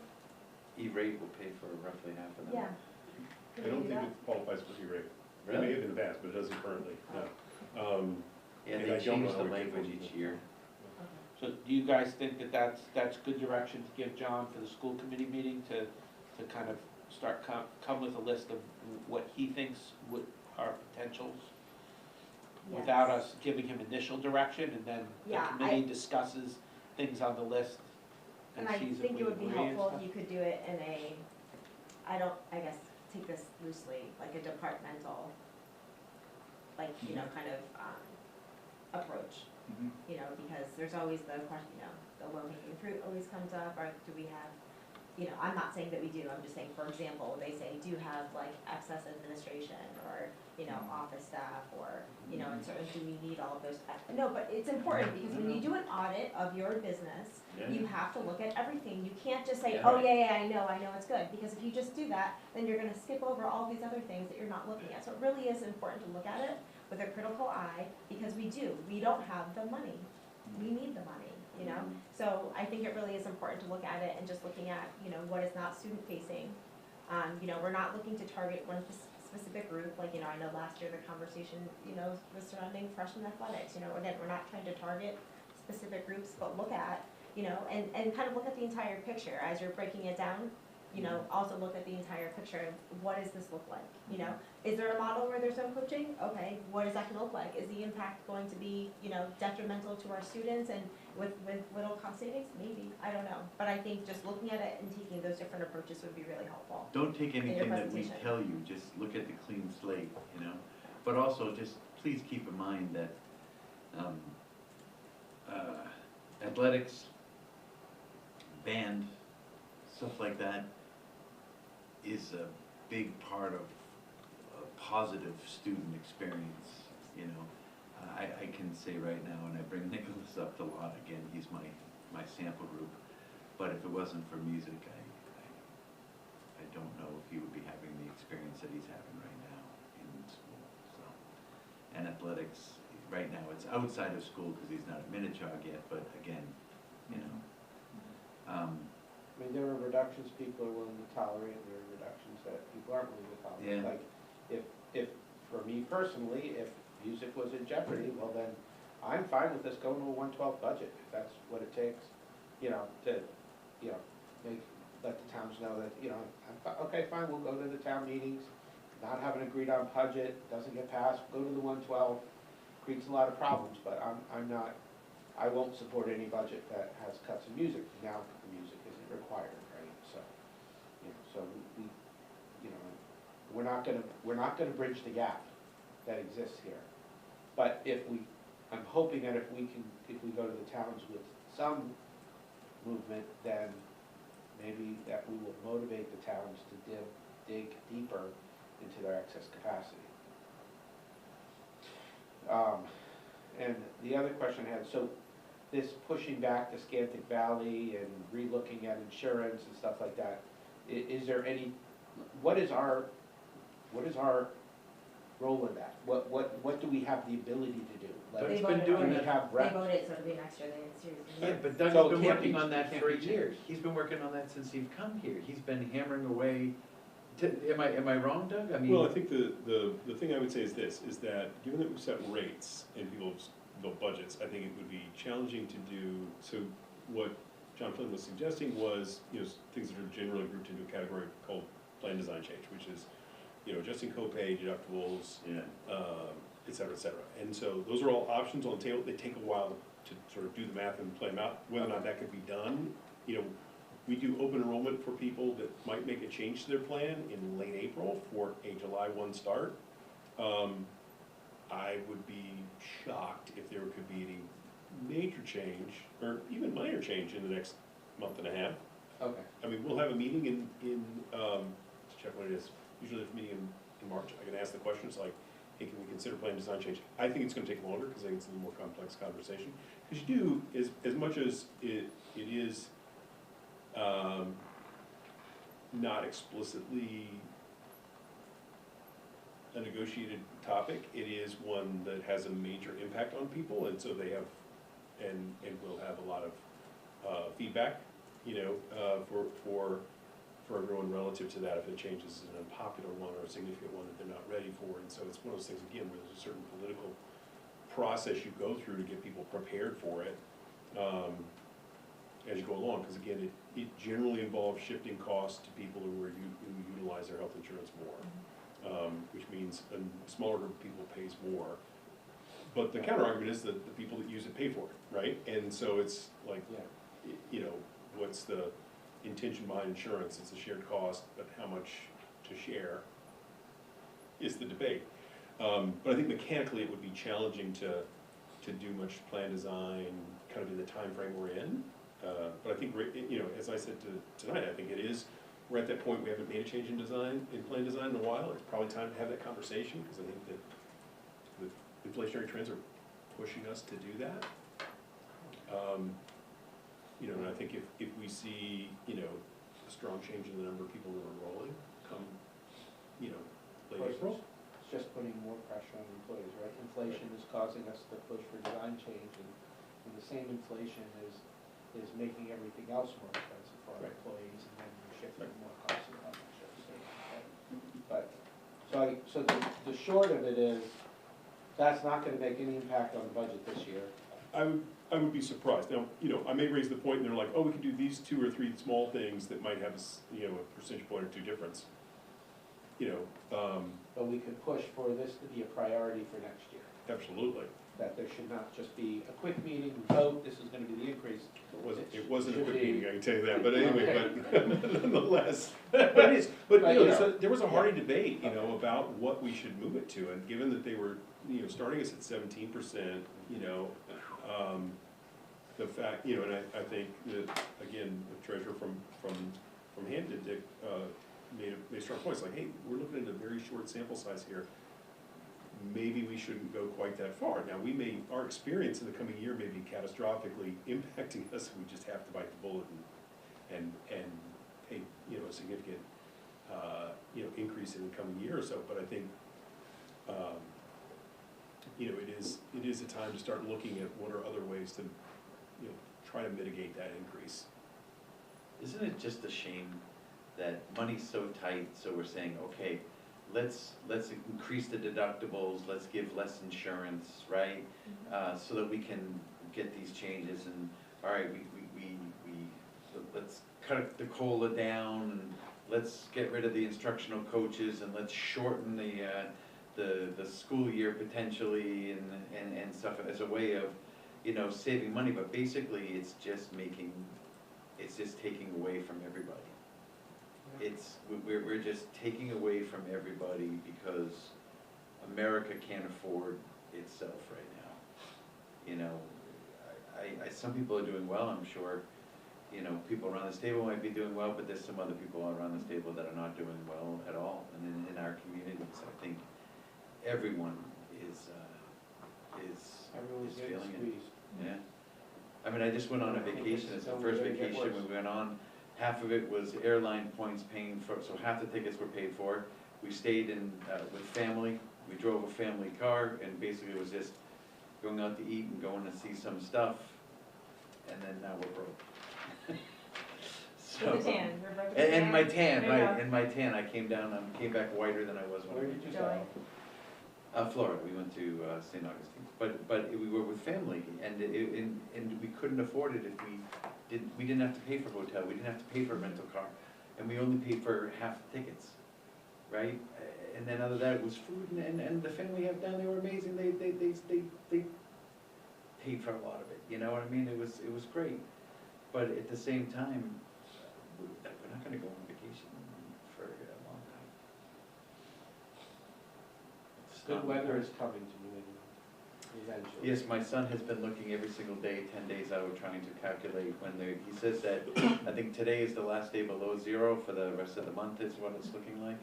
E-rate will pay for roughly half of them. Yeah. I Can we don't do think that? it qualifies for E-rate. It may Really? have in the past, but it doesn't currently, no. Yeah, And I they don't change know the how we can language enforce each it. year. Okay. So do you guys think that that's good direction to give John for the school committee meeting to kind of start come with a list of what he thinks are potentials? Without Yes. us giving him initial direction, and then the Yeah, committee discusses things on the list And and I sees if think we it would be agree and helpful stuff? if you could do it in a, I guess, take this loosely, like a departmental, like, kind of, approach. Mhm. Because there's always the question, the low-hanging fruit always comes up, or do we have, I'm not saying that we do, I'm just saying, for example, they say, do you have like excess administration, or, office staff, or, and certain, do we need all of those? No, but it's important, because when you do an audit of your business, you have to look at everything. You can't just say, Yeah. oh, yeah, I know it's good, because if you just do that, then you're gonna skip over all these other things that you're not looking at. So it really is important to look at it with a critical eye, because we don't have the money. We need the money, So I think it really is important to look at it and just looking at, what is not student facing. We're not looking to target one specific group, like, I know last year the conversation, was surrounding freshman athletics, again, we're not trying to target specific groups, but look at, and kind of look at the entire picture as you're breaking it down. Also look at the entire picture of what does this look like, Is there a model where there's no coaching? Okay, what is that gonna look like? Is the impact going to be, detrimental to our students and with little cost savings? Maybe, I don't know. But I think just looking at it and taking those different approaches would be really helpful. Don't take anything that we presentation. tell you, just look at the clean slate, But also, just please keep in mind that athletics, band, stuff like that is a big part of a positive student experience, I can say right now, and I bring Nicholas up a lot, again, he's my sample group, but if it wasn't for music, I don't know if he would be having the experience that he's having right now in school, so. And athletics, right now, it's outside of school because he's not at Minichog yet, but again, I mean, there are reductions people are willing to tolerate, and there are reductions that people aren't willing to tolerate. Yeah. Like, if, for me personally, if music was in jeopardy, well then, I'm fine with this going to a 1/12 budget, if that's what it takes, you know, to, you know, let the towns know that, you know, okay, fine, we'll go to the town meetings, not have an agreed on budget, doesn't get passed, go to the 1/12, creates a lot of problems, but I won't support any budget that has cuts in music. Now, the music isn't required, right, so, you know, so we, you know, we're not gonna bridge the gap that exists here. But I'm hoping that if we go to the towns with some movement, then maybe that we will motivate the towns to dig deeper into their excess capacity. And the other question I had, so this pushing back to Scantic Valley and relooking at insurance and stuff like that, is there any, what is our role in that? What do we have the ability to do? Like, Doug's They been voted doing on do we it. that. have They reps? voted, so it'll be next year, they seriously. Yeah, but Doug's So it been can't working be- on that can't for be changed. years. He's been working on that since he's come here. He's been hammering away. Am I wrong, Doug? I mean. Well, I think the thing I would say is this, is that given that we've set rates in people's budgets, I think it would be challenging to do, so what John Flynn was suggesting was, you know, things that are generally grouped into a category called plan design change, which is, you know, adjusting copay, deductibles, Yeah. et cetera, et cetera. And so those are all options on the table. They take a while to sort of do the math and play them out. Whether or not that could be done, you know, we do open enrollment for people that might make a change to their plan in late April for a July 1 start. I would be shocked if there could be any major change, or even minor change in the next month and a half. Okay. I mean, we'll have a meeting in let's check what it is, usually it's a meeting in March. I can ask the questions like, hey, can we consider plan design change? I think it's gonna take longer, because I think it's a little more complex conversation. Because you do, as much as it is not explicitly a negotiated topic, it is one that has a major impact on people, and so they have, and will have a lot of feedback, you know, for everyone relative to that, if it changes an unpopular one or a significant one that they're not ready for. And so it's one of those things, again, where there's a certain political process you go through to get people prepared for it as you go along, because again, it generally involves shifting costs to people who utilize their health insurance more, which means a smaller group of people pays more. But the counter argument is that the people that use it pay for it, right? And so it's like, Yeah. you know, what's the intention behind insurance? It's a shared cost, but how much to share is the debate. But I think mechanically it would be challenging to do much plan design kind of in the time frame we're in. But I think, you know, as I said tonight, I think we're at that point, we haven't made a change in plan design in a while. It's probably time to have that conversation, because I think that the inflationary trends are pushing us to do that. You know, and I think if we see, you know, a strong change in the number of people who are enrolling come, you know, late April. It's just putting more pressure on employees, right? Inflation is causing us to push for design change, and the same inflation is making everything else more expensive for our Right. employees, and then we're shifting more costs to them. But, so the short of it is, that's not gonna make any impact on the budget this year. I would be surprised. Now, you know, I may raise the point and they're like, oh, we can do these 2 or 3 small things that might have, you know, a percentage point or 2 difference. You know, But we could push for this to be a priority for next year. absolutely. That there should not just be a quick meeting, vote, this is gonna be the increase. It wasn't a Should quick be- meeting, I can tell you that, but anyway, Okay. but nonetheless. But it is, but But, you know, you so know, there was a hearty yeah. debate, you know, about what we should move it to, and given that they were, you know, starting us at 17%, you know, the fact, you know, and I think that, again, the treasurer from Hampton, Dick, made strong points, like, hey, we're looking at a very short sample size here. Maybe we shouldn't go quite that far. Now, our experience in the coming year may be catastrophically impacting us, we just have to bite the bullet and pay, you know, a significant, you know, increase in the coming year or so. But I think, you know, it is a time to start looking at what are other ways to, you know, try to mitigate that increase. Isn't it just a shame that money's so tight, so we're saying, okay, let's increase the deductibles, let's give less insurance, right? So that we can get these changes and, all right, so let's cut the COLA down and let's get rid of the instructional coaches and let's shorten the school year potentially and stuff as a way of, you know, saving money, but basically it's just taking away from everybody. We're just taking away from everybody because America can't afford itself right now. You know, some people are doing well, I'm sure, you know, people around this table might be doing well, but there's some other people around this table that are not doing well at all. And in our communities, I think everyone is Everyone's getting feeling it. squeezed. Yeah. I mean, I just went on a vacation, it's the first vacation we went on. Half of it was airline points paying for, so half the tickets were paid for. We stayed in, with family, we drove a family car, and basically it was just going out to eat and going to see some stuff, and then now we're broke. So, With the tan, we're broke with the and my tan. tan, There you right, go. and my tan, I came back whiter than I was when I Where went. did you Joy. go? Florida, we went to St. Augustine, but we were with family, and we couldn't afford it if we didn't have to pay for hotel, we didn't have to pay for a rental car, and we only paid for half the tickets, right? And then other than that, it was food, and the family we have down there were amazing, they paid for a lot of it, you know what I mean? It was great, but at the same time, we're not gonna go on vacation for a long time. It's Good not- weather is coming to New England, eventually. Yes, my son has been looking every single day, 10 days out, trying to calculate when he says that, I think today is the last day below zero for the rest of the month is what it's looking like.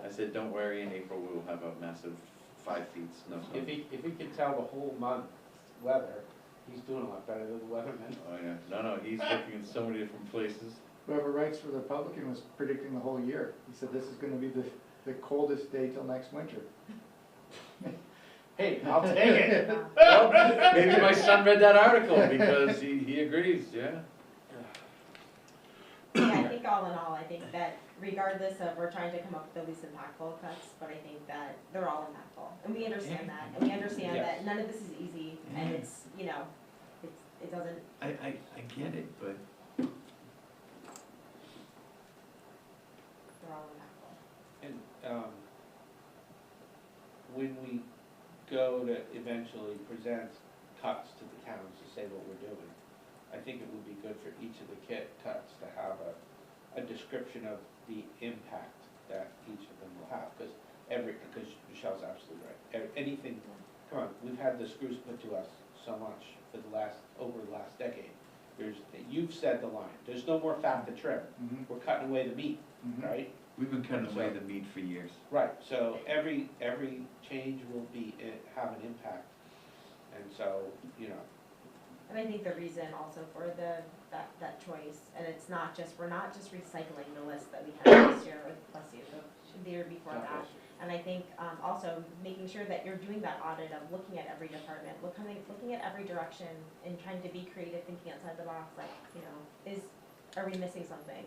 I said, don't worry, in April we'll have a massive 5 feet snow. If he can tell the whole month's weather, he's doing a lot better than the weatherman. Oh, yeah, no, he's looking in so many different places. Whoever writes for the Republican was predicting the whole year. He said this is gonna be the coldest day till next winter. Hey, I'll take it. Well, maybe my son read that article because he agrees, yeah. Yeah, I think all in all, I think that regardless of, we're trying to come up with the least impactful cuts, but I think that they're all impactful. And we understand that, and we understand Yes. that none of this is easy, and it's, you know, it doesn't, I get it, but they're all impactful. And, when we go to eventually present cuts to the towns to say what we're doing, I think it would be good for each of the cuts to have a description of the impact that each of them will have, because Michelle's absolutely right. Anything, come on, we've had the screws put to us so much for over the last decade. You've said the line, there's no more fat to trim, we're cutting away the meat, right? we've been cutting away the meat for years. Right, so every change will have an impact, and so, you know. And I think the reason also for that choice, and it's not just, we're not just recycling the list that we had this year, or plus the year before that. And I think also making sure that you're doing that audit of looking at every department, looking at every direction and trying to be creative, thinking outside the box, like, you know, are we missing something?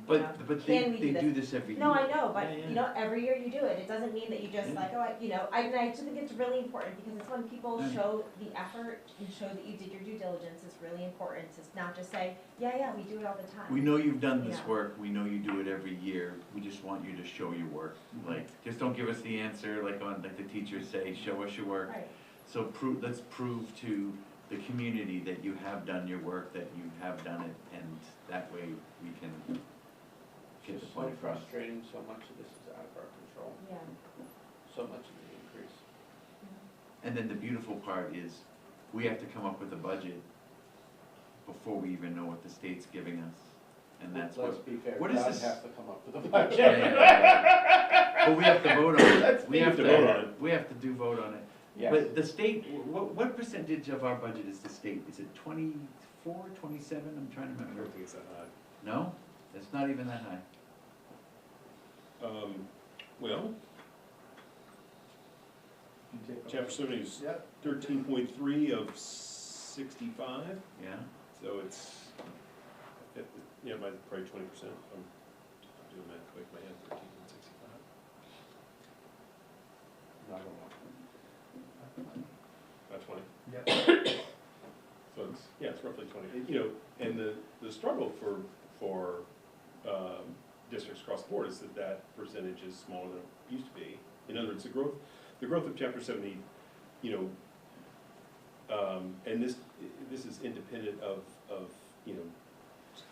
But, Yeah. but Can they we do do this every year. No, I know, but, Yeah, yeah. you know, every year you do it, it doesn't mean that you just Yeah. like, oh, you know, I just think it's really important, because it's when people Yeah. show the effort and show that you did your due diligence, it's really important to not just say, yeah, we do it all the time. We know you've done this Yeah. work, we know you do it every year, we just want you to show your work. Like, just don't give us the answer, like the teachers say, show us your work. Right, So let's prove to the community that you have done your work, that you have done it, and that way we can get It's the just so point across. frustrating, so much of this is out of our control, yeah. so much of the increase. And then the beautiful part is, we have to come up with a budget before we even know what the state's giving us. And that's Let's what, be fair, what is God this- has to come up with a budget. but we have to vote on it. We have to vote on it. We have to vote on it. Yes. But the state, what percentage of our budget is the state? Is it 24, 27? I'm trying to I remember. don't think it's that high. No? It's not even that high. Well, You take a- chapter 70 is Yep. 13.3 of 65, Yeah? so it's, yeah, by probably 20%. I'm doing that quick, in my head, 13.65. I don't know. About 20. Yep. So it's, yeah, it's roughly 20. You know, and the struggle for districts across the board is that percentage is smaller than it used to be. In other words, the growth of Chapter 70, you know, and this is independent of, you know,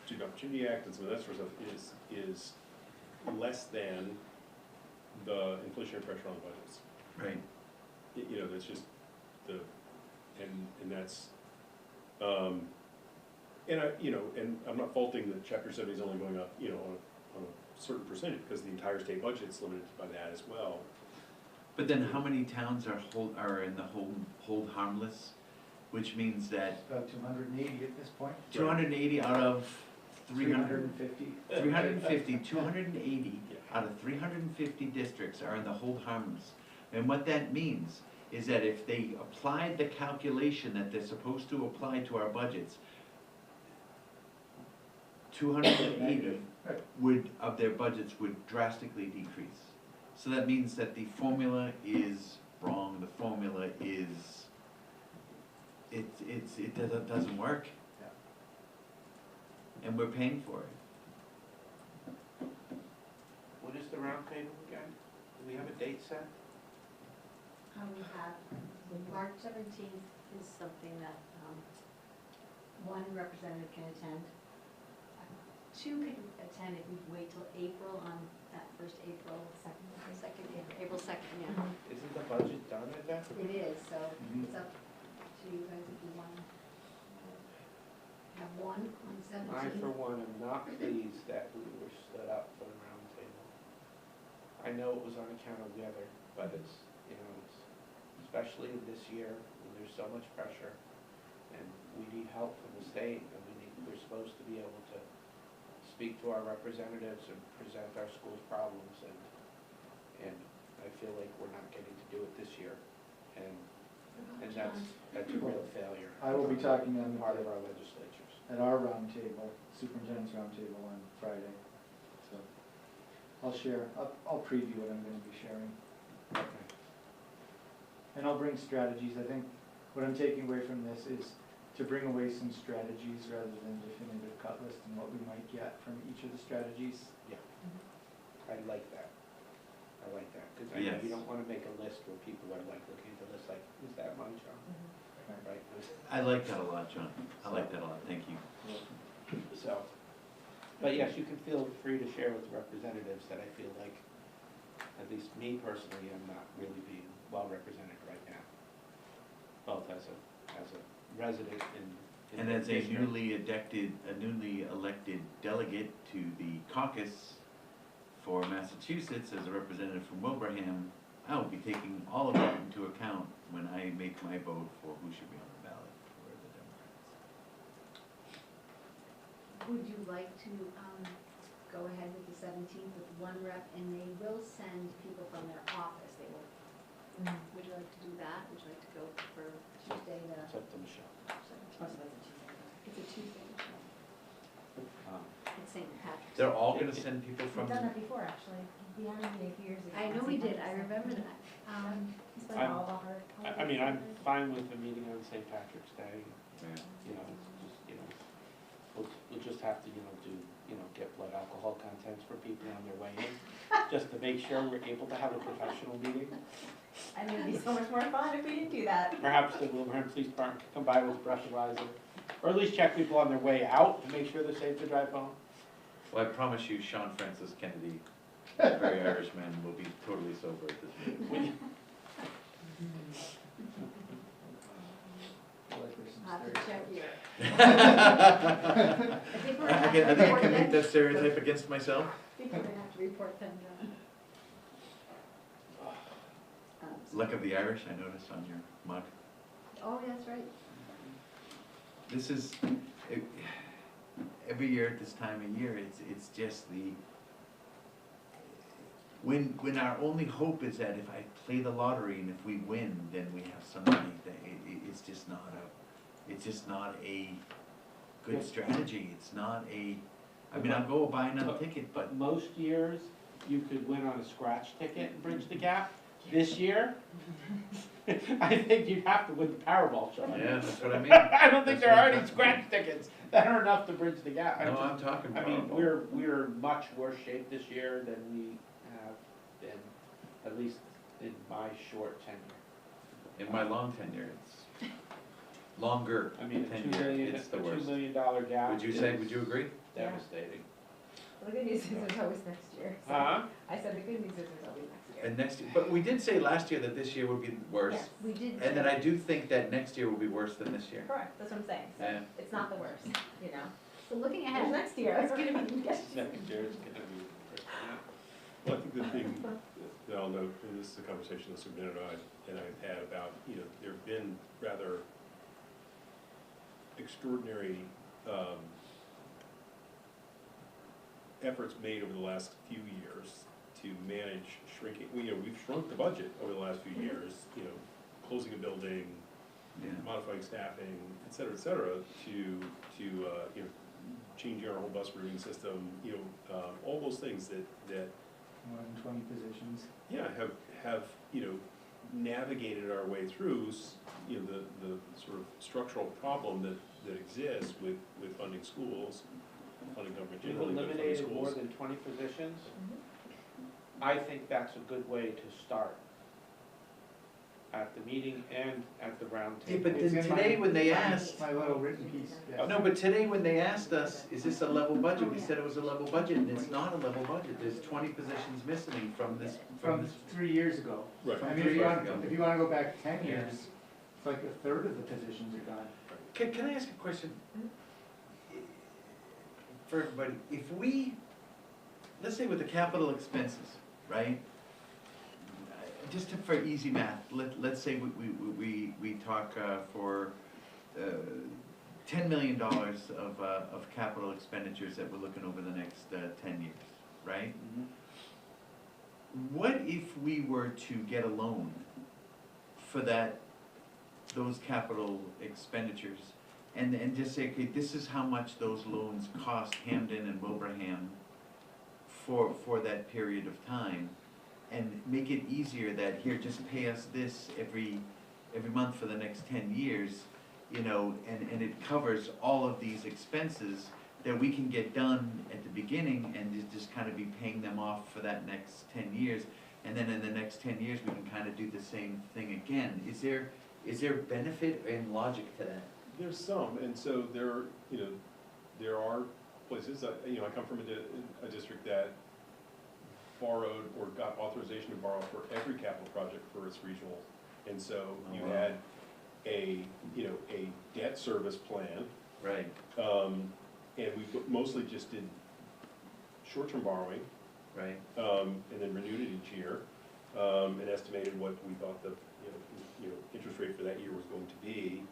Student Opportunity Act and some of that sort of stuff, is less than the inflationary pressure on the budgets. Right. You know, that's just and that's, and you know, and I'm not faulting that Chapter 70 is only going up, you know, on a certain percentage, because the entire state budget's limited by that as well. But then how many towns are in the hold harmless, which means that About 280 at this point. 280 out of 300, 350. 350, 280 Yeah. out of 350 districts are in the hold harmless. And what that means is that if they applied the calculation that they're supposed to apply to our budgets, 280 of their budgets would drastically decrease. So that means that the formula is wrong, the formula is, it doesn't work. Yeah. And we're paying for it. What is the roundtable again? Do we have a date set? We have, March 17th is something that one representative can attend. Two can attend if we wait till April on that first April 2nd, April 2nd, yeah. Isn't the budget done at that? It is, so Mhm. it's up to you guys if you want to have one on I, 17th. for one, am not pleased that we were stood up for the roundtable. I know it was on account of weather, but it's, you know, it's, especially this year, when there's so much pressure, and we need help from the state, and we're supposed to be able to speak to our representatives and present our school's problems, and I feel like we're not getting to do it this year, and that's a real failure. I will be talking on on the part of our legislatures. at our roundtable, superintendent's roundtable on Friday. So I'll share, I'll preview what I'm gonna be sharing. Okay. And I'll bring strategies. I think what I'm taking away from this is to bring away some strategies rather than definitive cut list and what we might get from each of the strategies. I like that. I like that, because I know Yes. you don't want to make a list where people are like looking at the list like, is that money, John? Right? I like that a lot, John. I like that a lot, thank you. So, but yes, you can feel free to share with the representatives that I feel like, at least me personally, am not really being well represented right now. Both as a resident in And the as a district. newly elected delegate to the caucus for Massachusetts as a representative from Wilbraham, I will be taking all of that into account when I make my vote for who should be on the ballot for the Democrats. Would you like to go ahead with the 17th with one rep, and they will send people from their office, they will, would you like to do that? Would you like to go for Tuesday It's up to Michelle. It's a Tuesday, it's St. Patrick's. They're all gonna send people from, We've done that before, actually. We had a meeting a few years ago. I know we did, I remember that. It's been I'm- all of our. I mean, I'm fine with the meeting on St. Patrick's Day, yeah. you know, just, you know, we'll just have to, get blood alcohol contents for people on their way in, just to make sure we're able to have a professional meeting. And it would be so much more fun if we didn't do that. Perhaps the Wilbraham Police Department could come by with a breathalyzer, or at least check people on their way out to make sure they're safe to drive home. Well, I promise you, Sean Francis Kennedy, a very Irish man, will be totally sober at this meeting. I like there's some I'll have to stereotypes. check here. I think we're gonna have to I think I report can make them. that stereotype against myself. I think we're gonna have to report them, John. Luck of the Irish, I noticed on your mug. Oh, that's right. This is, every year at this time of year, it's just the, when our only hope is that if I play the lottery and if we win, then we have some money, it's just not a good strategy, it's not a, I mean, I'll go buy another ticket, but But most years, you could win on a scratch ticket and bridge the gap, This year, I think you'd have to win the Powerball, Sean. Yeah, that's what I mean. I don't think That's there are what I'm any talking scratch tickets that are enough to bridge the gap. No, I'm talking I mean, Powerball. we're much worse shape this year than we have been, at least in my short tenure. In my long tenure, it's longer I mean, a tenure, it's the $2 worst. million gap Would you say, is would you agree? devastating. Well, the good news is there's always next year. So Huh? I said the good news is there's always next year. And next, but we did say last year that this year would be worse. Yes, we did. And then I do think that next year will be worse than this year. Correct, that's what I'm saying. So Yeah. it's not the worst, you know? So looking There's ahead, next year. it's gonna be, Next year is gonna be, yeah. Well, I think the thing that I'll note, and this is a conversation the superintendent and I had about, you know, there have been rather extraordinary efforts made over the last few years to manage shrinking. You know, we've shrunk the budget over the last few years, you know, closing a building, Yeah. modifying staffing, et cetera, to you know, changing our whole bus routing system, you know, all those things that More than 20 positions. yeah, have, you know, navigated our way through, you know, the sort of structural problem that exists with funding schools, funding government We've generally, but funding eliminated more schools. than 20 positions. Mhm. I think that's a good way to start at the meeting and at the round Yeah, table. but It's then in my- today when they asked, My little written piece, yeah. no, but today when they asked us, is this a level budget? We said it was a level budget, and it's not a level budget. There's 20 positions missing from this, from From this. 3 years ago. Right. I mean, 3 years ago. if you wanna go back 10 years, it's like a third of the positions are gone. Can I ask a question? For everybody, if we, let's say with the capital expenses, right? Just for easy math, let's say we talk for $10 million of capital expenditures that we're looking over the next 10 years, right? Mhm. What if we were to get a loan for those capital expenditures? And just say, okay, this is how much those loans cost Hamden and Wilbraham for that period of time, and make it easier that, here, just pay us this every month for the next 10 years, you know, and it covers all of these expenses that we can get done at the beginning and just kind of be paying them off for that next 10 years. And then in the next 10 years, we can kind of do the same thing again. Is there benefit and logic to that? There's some, and so you know, there are places, you know, I come from a district that borrowed or got authorization to borrow for every capital project for its regional. And so you Oh, wow. had a debt service plan, Right, and we mostly just did short-term borrowing, right. and then renewed it each year, and estimated what we thought the, you know, interest rate for that year was going to be.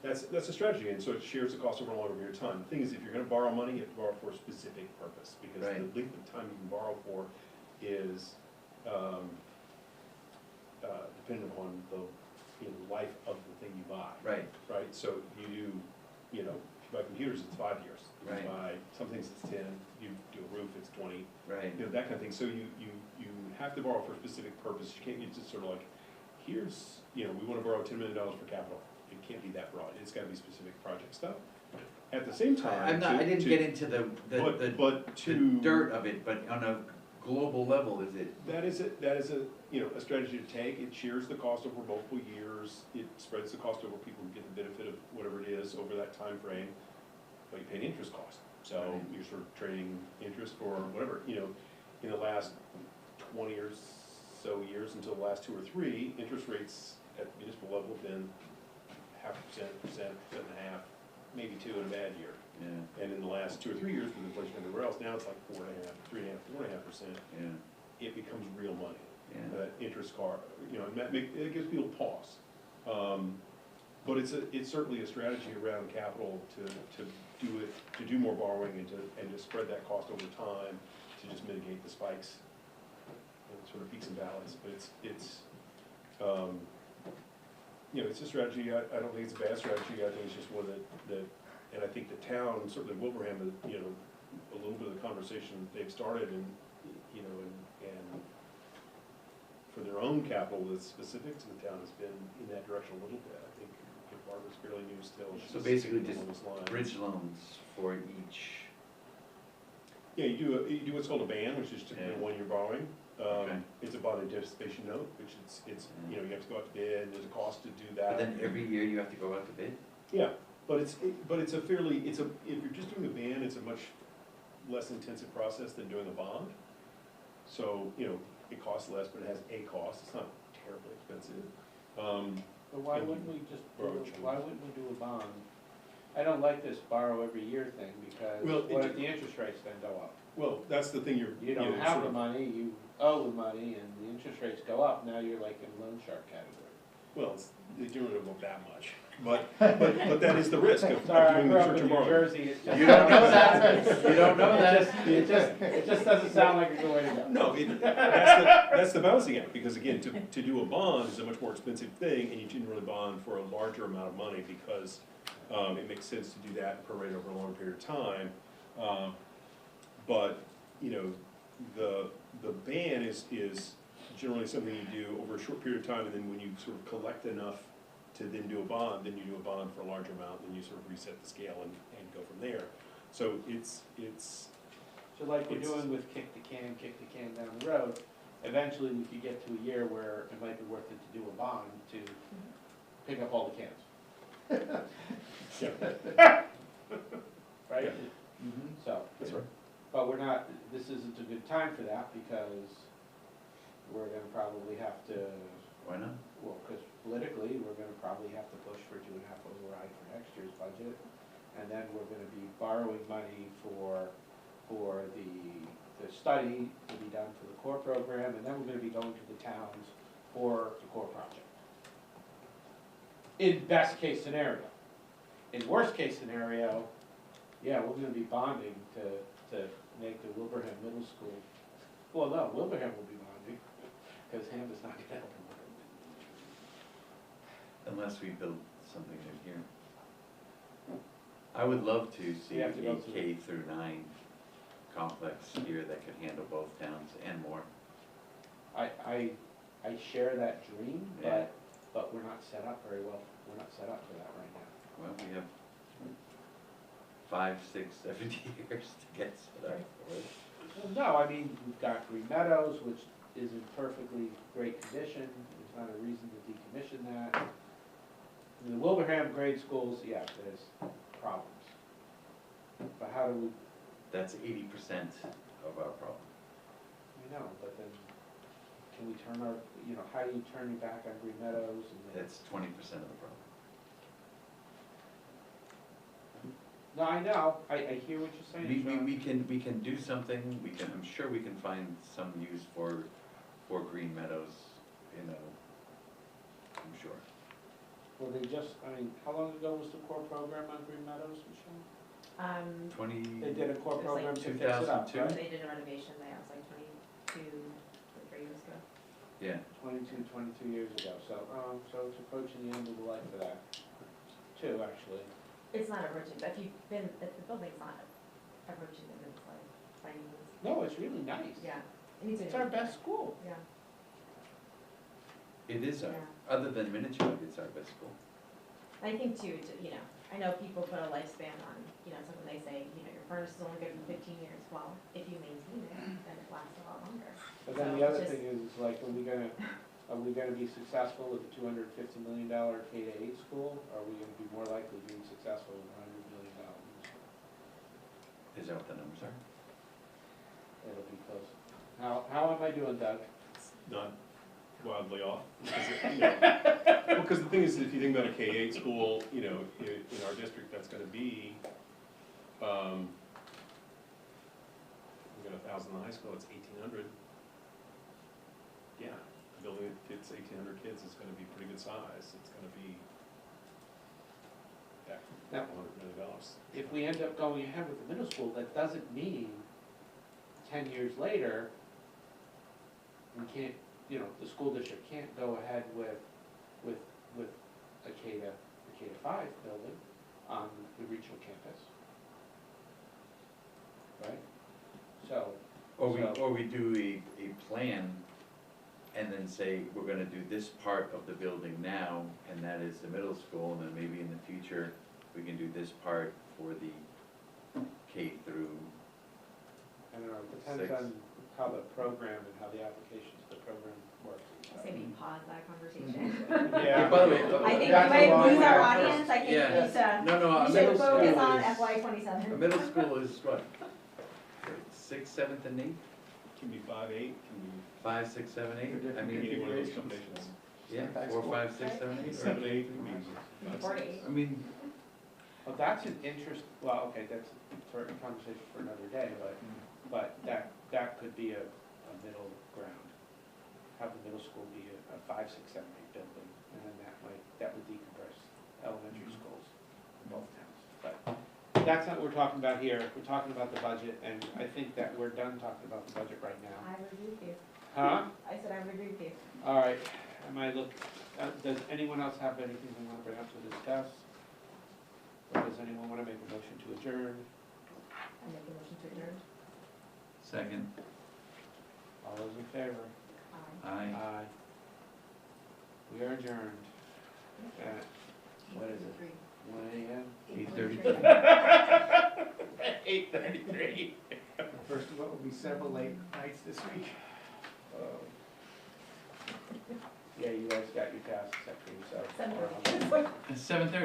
That's a strategy, and so it shares the cost over a longer period of time. The thing is, if you're gonna borrow money, you have to borrow for a specific purpose, because Right. the length of time you can borrow for is, dependent upon the, you know, life of the thing you buy. Right, Right, so you do, you know, if you buy computers, it's 5 years. If Right. you buy some things, it's 10, you do a roof, it's 20, right. you know, that kind of thing. So you have to borrow for a specific purpose. You can't get just sort of like, here's, you know, we wanna borrow $10 million for capital. It can't be that broad, it's gotta be specific project stuff. At the same time. I didn't get into the But to. dirt of it, but on a global level, is it? That is a, you know, a strategy to take. It shares the cost over multiple years. It spreads the cost over people who get the benefit of whatever it is over that time frame. But you pay an interest cost. So Right. you're sort of trading interest for whatever, you know, in the last 20 or so years until the last 2 or 3, interest rates at the municipal level have been 0.5%, 1.5%, maybe 2 in a bad year. Yeah, And in the last 2 or 3 years with inflation everywhere else, now it's like 4.5%, 3.5%, 4.5%. yeah, It becomes real money. yeah. That interest car, you know, and it gives people pause. But it's certainly a strategy around capital to do more borrowing and to spread that cost over time, to just mitigate the spikes and sort of peaks and valleys. But it's you know, it's a strategy. I don't think it's a bad strategy. I think it's just one that and I think the town, certainly Wilbraham, you know, a little bit of the conversation they've started and, you know, and for their own capital that's specific to the town has been in that direction a little bit. I think Barbara's fairly new still. So She's basically thinking just along those lines. bridge loans for each, Yeah, you do what's called a ban, which is typically a Yeah. one-year borrowing. Okay. It's a bond anticipation note, which it's, you know, you have to go out to bid, there's a cost to do that. but then every year you have to go out to bid? Yeah, but it's a fairly, if you're just doing a ban, it's a much less intensive process than doing a bond. So, you know, it costs less, but it has a cost, it's not terribly expensive. But why And you wouldn't we just, borrow do- it. why wouldn't we do a bond? I don't like this borrow every year thing, Well, because what if the interest rates then go up? Well, that's the thing You don't have the money, you owe the money, and the interest rates go up, now you're like in loan shark category. Well, they generally don't go that much, but that is the risk of Sorry, I doing grew the up in short-term New borrowing. Jersey, it just. You don't know that. You don't know that. It just doesn't sound like a good way to go. No, that's the balancing act, because again, to do a bond is a much more expensive thing, and you generally bond for a larger amount of money, because it makes sense to do that prorate over a long period of time. But, you know, the ban is generally something you do over a short period of time, and then when you sort of collect enough to then do a bond, then you do a bond for a larger amount, then you sort of reset the scale and go from there. So it's, So like we're It's- doing with kick the can down the road, eventually we could get to a year where it might be worth it to do a bond to pick up all the cans. yeah, Right? Yeah. So, that's right. but we're not, this isn't a good time for that because we're gonna probably have to, Why not? well, because politically, we're gonna probably have to push for 2.5 override for next year's budget. And then we're gonna be borrowing money for the study to be done for the core program, and then we're gonna be going to the towns for the core project. In best case scenario. In worst case scenario, yeah, we're gonna be bonding to make the Wilbraham Middle School. Well, no, Wilbraham will be bonding, because Hampton's not gonna help them. Unless we build something new here. I would love to see We a have to go through- K through 9 complex here that could handle both towns and more. I share that dream, Yeah. but we're not set up very well, we're not set up for that right now. Well, we have 5, 6, 7 years to get set up for it. Well, no, I mean, we've got Green Meadows, which is in perfectly great condition, there's not a reason to decommission that. In the Wilbraham grade schools, yeah, there's problems. But how do we, That's 80% of our problem. I know, but then, can we turn our, you know, how do you turn your back on Green Meadows and then? That's 20% of the problem. No, I know, I hear what you're saying, John. We can do something, I'm sure we can find some use for Green Meadows, you know, I'm sure. Well, they just, I mean, how long ago was the core program on Green Meadows, Michelle? 20, They did a core It was like program to fix it up, 2002? right? They did a renovation there, it was like 22 or 3 years ago. yeah, 22 years ago, so it's approaching the end of the life of that, too, actually. It's not approaching, but if you've been, if the building's not approaching the it's like by any means. No, it's really nice. Yeah. It needs to It's be- our best school. Yeah, it is our, Yeah. other than Minichog, it's our best school. I think too, you know, I know people put a lifespan on, you know, so when they say, you know, your furnace is only good for 15 years, well, if you maintain it, then it lasts a lot longer. But then So the other just- thing is like, are we gonna be successful with a $250 million K-8 school? Or are we gonna be more likely being successful with a $100 million middle school? Is that what the numbers are? It'll be close. How am I doing, Doug? Not wildly off. Because the thing is, if you think about a K-8 school, you know, in our district, that's gonna be, we got 1,000 in the high school, it's 1,800. Yeah, a building that fits 1,800 kids is gonna be pretty good size, it's gonna be, yeah, Now, $100 million. if we end up going ahead with the middle school, that doesn't mean 10 years later, we can't, you know, the school district can't go ahead with a K-5 building on the regional campus. Right? So, Or we do a plan and then say, we're gonna do this part of the building now, and that is the middle school, and then maybe in the future, we can do this part for the K through. I don't know, it depends Six. on how the program and how the applications of the program work. Say we pause that conversation. Yeah. By the way, I think That's a we long might lose way our off. audience, I think we Yeah. need to, No, no, we middle should school focus on is, FY a '27. middle school is what? Sixth, seventh, and eighth? Can be 5, 8, can be 5, 6, 7, 8? I any mean, one of those combinations. yeah, High 4, school. 5, 6, 7, 8? 7, 8, can be 5, 4 to 6. 8. I mean, Well, that's an interest, well, okay, that's for a conversation for another day, but that could be a middle ground. Have the middle school be a 5, 6, 7, 8 building, and then that would decompress elementary schools in both towns. But that's not what we're talking about here, we're talking about the budget, and I think that we're done talking about the budget right now. I would agree with you. Huh? I said I would agree with you. All right, does anyone else have anything they want to bring up to discuss? Or does anyone want to make a motion to adjourn? I make a motion to adjourn. second, All those in favor? Aye. aye. We are adjourned at, what is it, 1 AM? 8:33. 8:33. The first of what will be several late nights this week. Yeah, you guys got your tasks set for yourself. 7:30. 7:30.